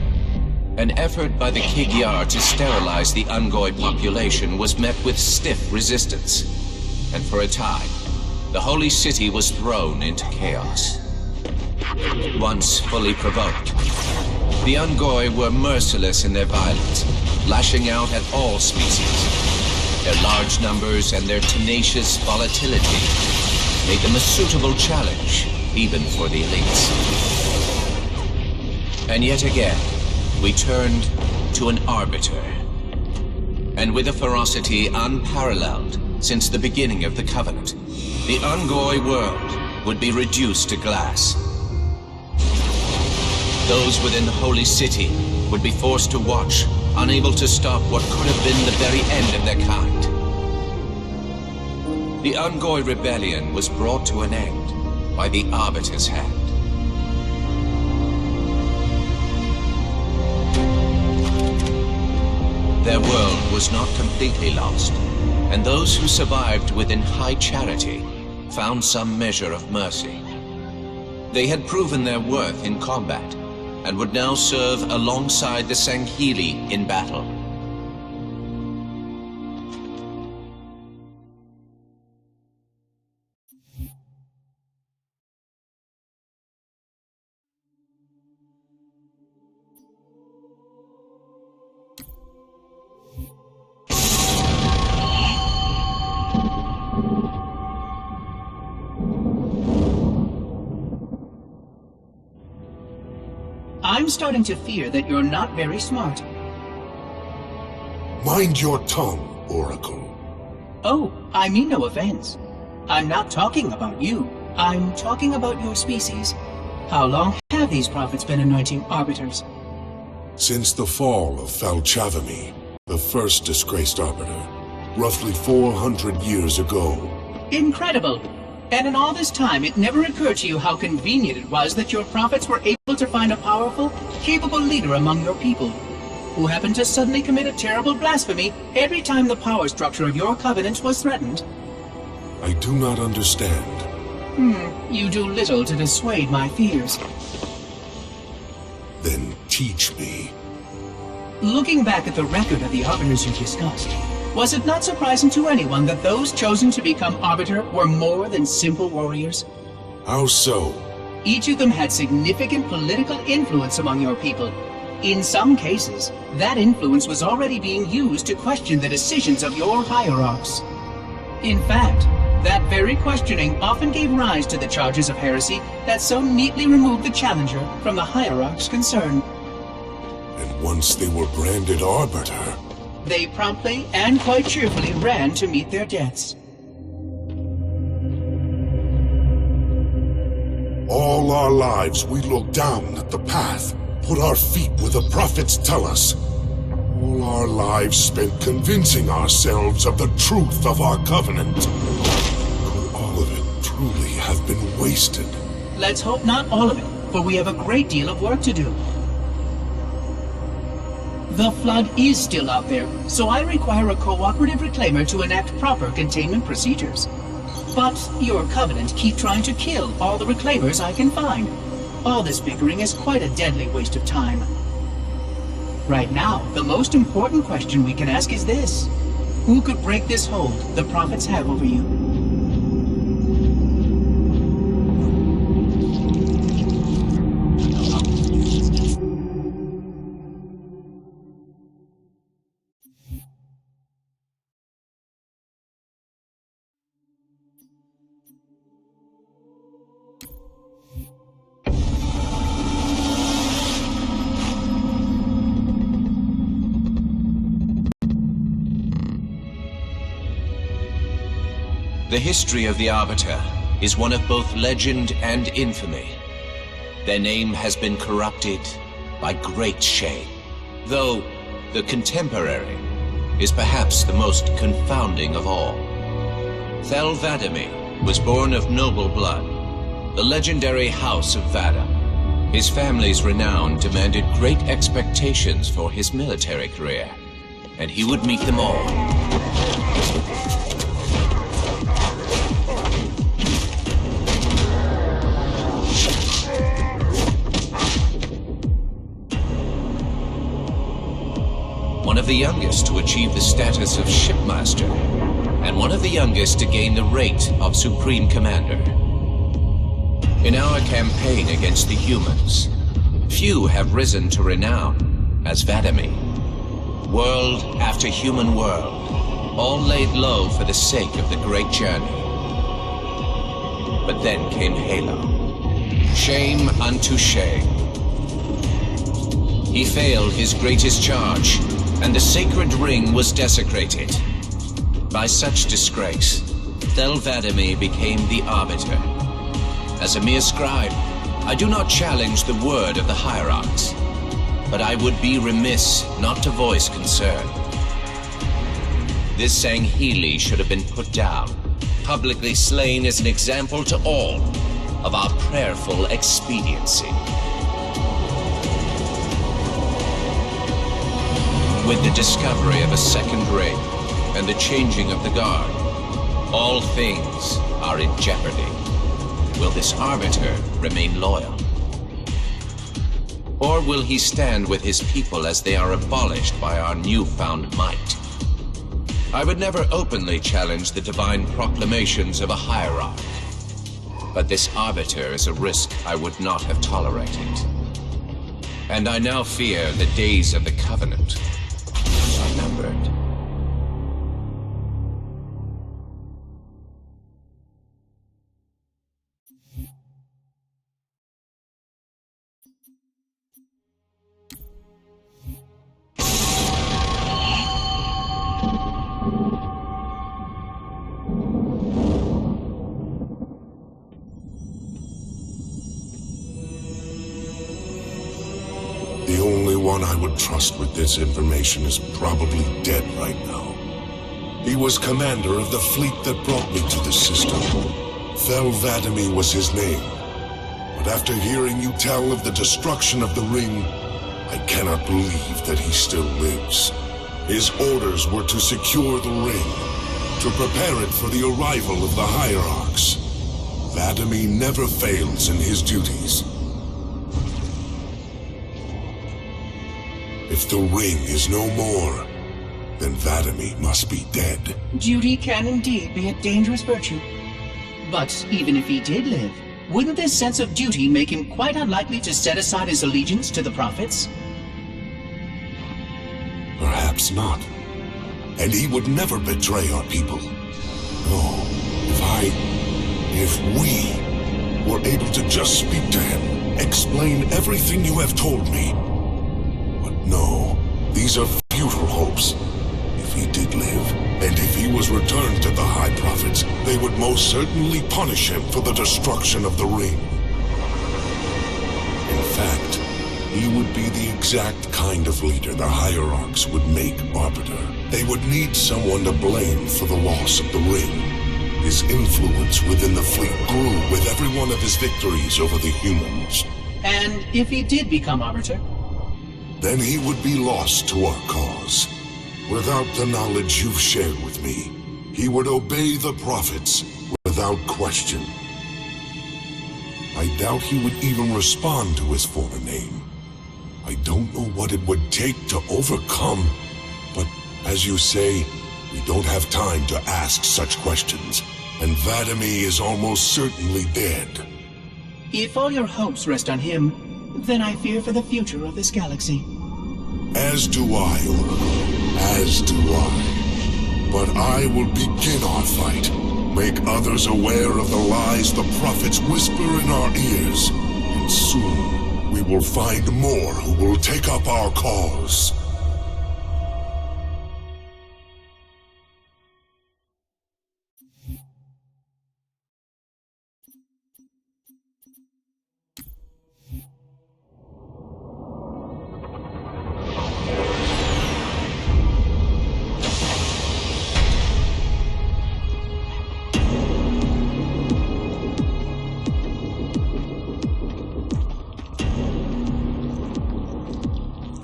Speaker 13: An effort by the Kig-Yar to sterilize the Ungoi population was met with stiff resistance, and for a time, the Holy City was thrown into chaos. Once fully provoked, the Ungoi were merciless in their violence, lashing out at all species. Their large numbers and their tenacious volatility made them a suitable challenge, even for the elites. And yet again, we turned to an arbiter. And with a ferocity unparalleled since the beginning of the Covenant, the Ungoi world would be reduced to glass. Those within the Holy City would be forced to watch, unable to stop what could have been the very end of their kind. The Ungoi rebellion was brought to an end by the Arbiter's hand. Their world was not completely lost, and those who survived within high charity found some measure of mercy. They had proven their worth in combat, and would now serve alongside the Sangheili in battle.
Speaker 9: I'm starting to fear that you're not very smart.
Speaker 4: Mind your tongue, Oracle.
Speaker 9: Oh, I mean no offense. I'm not talking about you. I'm talking about your species. How long have these prophets been anointing arbiters?
Speaker 4: Since the fall of Thel Vadamee, the first disgraced arbiter, roughly 400 years ago.
Speaker 9: Incredible! And in all this time, it never occurred to you how convenient it was that your prophets were able to find a powerful, capable leader among your people, who happened to suddenly commit a terrible blasphemy every time the power structure of your covenants was threatened.
Speaker 4: I do not understand.
Speaker 9: You do little to dissuade my fears.
Speaker 4: Then teach me.
Speaker 9: Looking back at the record of the arbiters you discussed, was it not surprising to anyone that those chosen to become arbiter were more than simple warriors?
Speaker 4: How so?
Speaker 9: Each of them had significant political influence among your people. In some cases, that influence was already being used to question the decisions of your hierarchs. In fact, that very questioning often gave rise to the charges of heresy that so neatly removed the challenger from the hierarch's concern.
Speaker 4: And once they were branded arbiter,
Speaker 9: they promptly and quite cheerfully ran to meet their deaths.
Speaker 4: all our lives we look down at the path, put our feet where the prophets tell us. All our lives spent convincing ourselves of the truth of our covenant. Could all of it truly have been wasted?
Speaker 9: Let's hope not all of it, for we have a great deal of work to do. The flood is still out there, so I require a cooperative reclaimer to enact proper containment procedures. But your covenant keep trying to kill all the reclaimers I can find. All this bickering is quite a deadly waste of time. Right now, the most important question we can ask is this. Who could break this hold the prophets have over you?
Speaker 13: The history of the Arbiter is one of both legend and infamy. Their name has been corrupted by great shame, though the contemporary is perhaps the most confounding of all. Thel Vadamee was born of noble blood, the legendary House of Vada. His family's renown demanded great expectations for his military career, and he would meet them all. One of the youngest to achieve the status of shipmaster, and one of the youngest to gain the rate of supreme commander. In our campaign against the humans, few have risen to renown as Vadamee. World after human world, all laid low for the sake of the great journey. But then came Halo. Shame unto shame. He failed his greatest charge, and the sacred ring was desecrated. By such disgrace, Thel Vadamee became the arbiter. As a mere scribe, I do not challenge the word of the hierarchs, but I would be remiss not to voice concern. This Sangheili should have been put down, publicly slain as an example to all of our prayerful expediency. With the discovery of a second ring and the changing of the guard, all things are in jeopardy. Will this arbiter remain loyal? Or will he stand with his people as they are abolished by our newfound might? I would never openly challenge the divine proclamations of a hierarch, but this arbiter is a risk I would not have tolerated. And I now fear the days of the Covenant are numbered.
Speaker 4: The only one I would trust with this information is probably dead right now. He was commander of the fleet that brought me to the system. Thel Vadamee was his name. But after hearing you tell of the destruction of the ring, I cannot believe that he still lives. His orders were to secure the ring, to prepare it for the arrival of the hierarchs. Vadamee never fails in his duties. If the ring is no more, then Vadamee must be dead.
Speaker 9: Duty can indeed be a dangerous virtue. But even if he did live, wouldn't this sense of duty make him quite unlikely to set aside his allegiance to the Prophets?
Speaker 4: Perhaps not. And he would never betray our people. No, if we were able to just speak to him, explain everything you have told me. But no, these are futile hopes. If he did live, and if he was returned to the High Prophets, they would most certainly punish him for the destruction of the ring. In fact, he would be the exact kind of leader the hierarchs would make arbiter. They would need someone to blame for the loss of the ring. His influence within the fleet grew with every one of his victories over the humans.
Speaker 9: And if he did become arbiter?
Speaker 4: Then he would be lost to our cause. Without the knowledge you've shared with me, he would obey the prophets without question. I doubt he would even respond to his former name. I don't know what it would take to overcome, but as you say, we don't have time to ask such questions, and Vadamee is almost certainly dead.
Speaker 9: If all your hopes rest on him, then I fear for the future of this galaxy.
Speaker 4: As do I, Oracle. As do I. But I will begin our fight. Make others aware of the lies the prophets whisper in our ears. And soon, we will find more who will take up our cause.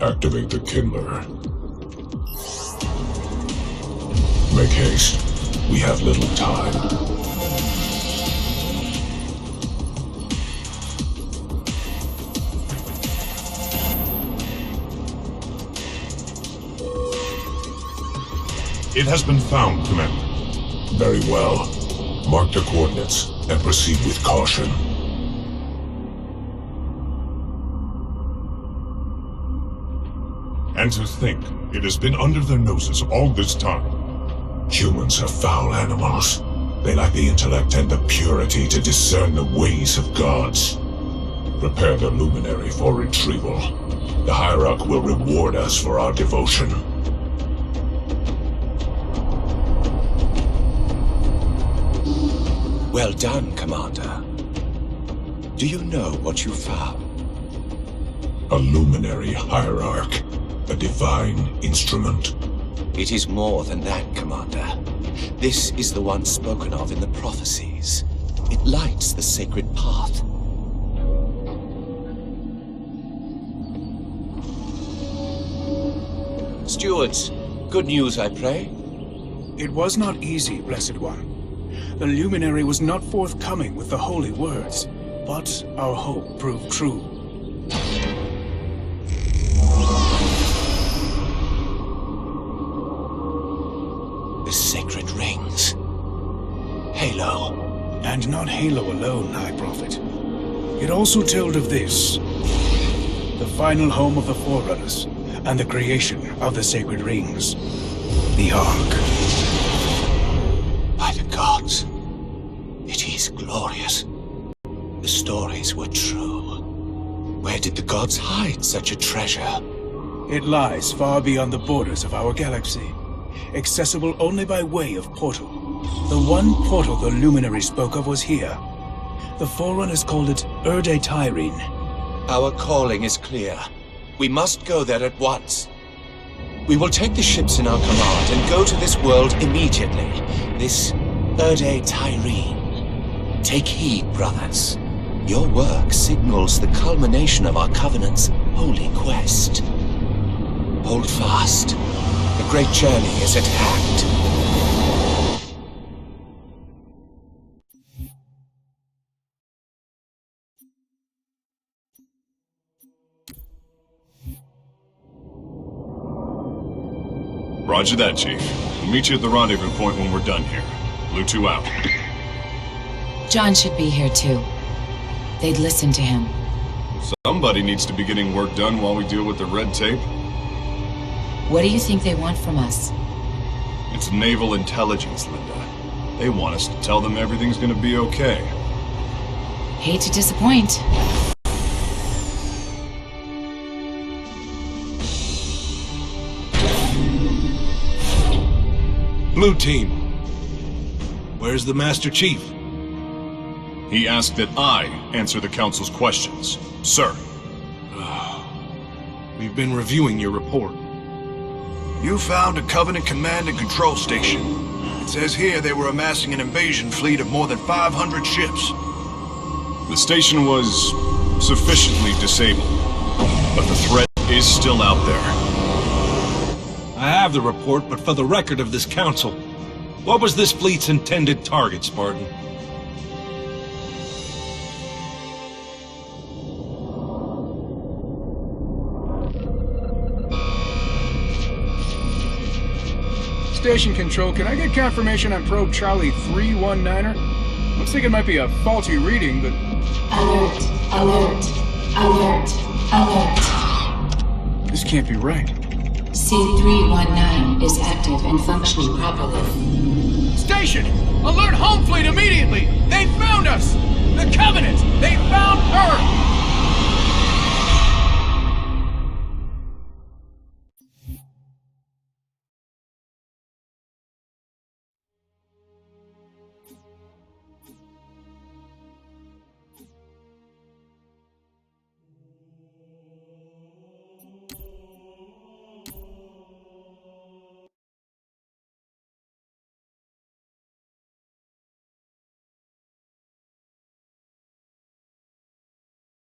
Speaker 4: Activate the kindler. Make haste. We have little time. It has been found, Commander. Very well. Mark the coordinates and proceed with caution.
Speaker 11: And to think, it has been under their noses all this time.
Speaker 4: Humans are foul animals. They lack the intellect and the purity to discern the ways of gods. Prepare the luminary for retrieval. The Hierarch will reward us for our devotion.
Speaker 13: Well done, Commander. Do you know what you found?
Speaker 4: A luminary hierarch. A divine instrument.
Speaker 13: It is more than that, Commander. This is the one spoken of in the prophecies. It lights the sacred path. Stewards, good news, I pray?
Speaker 14: It was not easy, Blessed One. The luminary was not forthcoming with the holy words, but our hope proved true.
Speaker 13: The sacred rings. Halo.
Speaker 14: And not Halo alone, High Prophet. It also told of this. The final home of the Forerunners, and the creation of the sacred rings. The Ark.
Speaker 13: By the gods. It is glorious. The stories were true. Where did the gods hide such a treasure?
Speaker 14: It lies far beyond the borders of our galaxy, accessible only by way of portal. The one portal the Luminary spoke of was here. The Forerunners called it Erde Tyrene.
Speaker 13: Our calling is clear. We must go there at once. We will take the ships in our command and go to this world immediately. This Erde Tyrene. Take heed, brothers. Your work signals the culmination of our Covenant's holy quest. Hold fast. The great journey is at hand.
Speaker 11: Roger that, Chief. We'll meet you at the rendezvous point when we're done here. Blue 2 out.
Speaker 15: John should be here too. They'd listen to him.
Speaker 11: Somebody needs to be getting work done while we deal with the red tape.
Speaker 15: What do you think they want from us?
Speaker 11: It's naval intelligence, Linda. They want us to tell them everything's gonna be okay.
Speaker 15: Hate to disappoint.
Speaker 16: Blue Team. Where's the Master Chief?
Speaker 11: He asked that I answer the Council's questions, sir.
Speaker 16: We've been reviewing your report.
Speaker 10: You found a Covenant command and control station. It says here they were amassing an invasion fleet of more than 500 ships.
Speaker 11: The station was sufficiently disabled, but the threat is still out there.
Speaker 16: I have the report, but for the record of this council, what was this fleet's intended target, Spartan?
Speaker 3: Station Control, can I get confirmation on probe Charlie 319er? Looks like it might be a faulty reading, but...
Speaker 8: Alert, alert, alert, alert.
Speaker 3: This can't be right.
Speaker 8: C319 is active and functioning properly.
Speaker 3: Station! Alert Home Fleet immediately! They found us! The Covenant! They found her!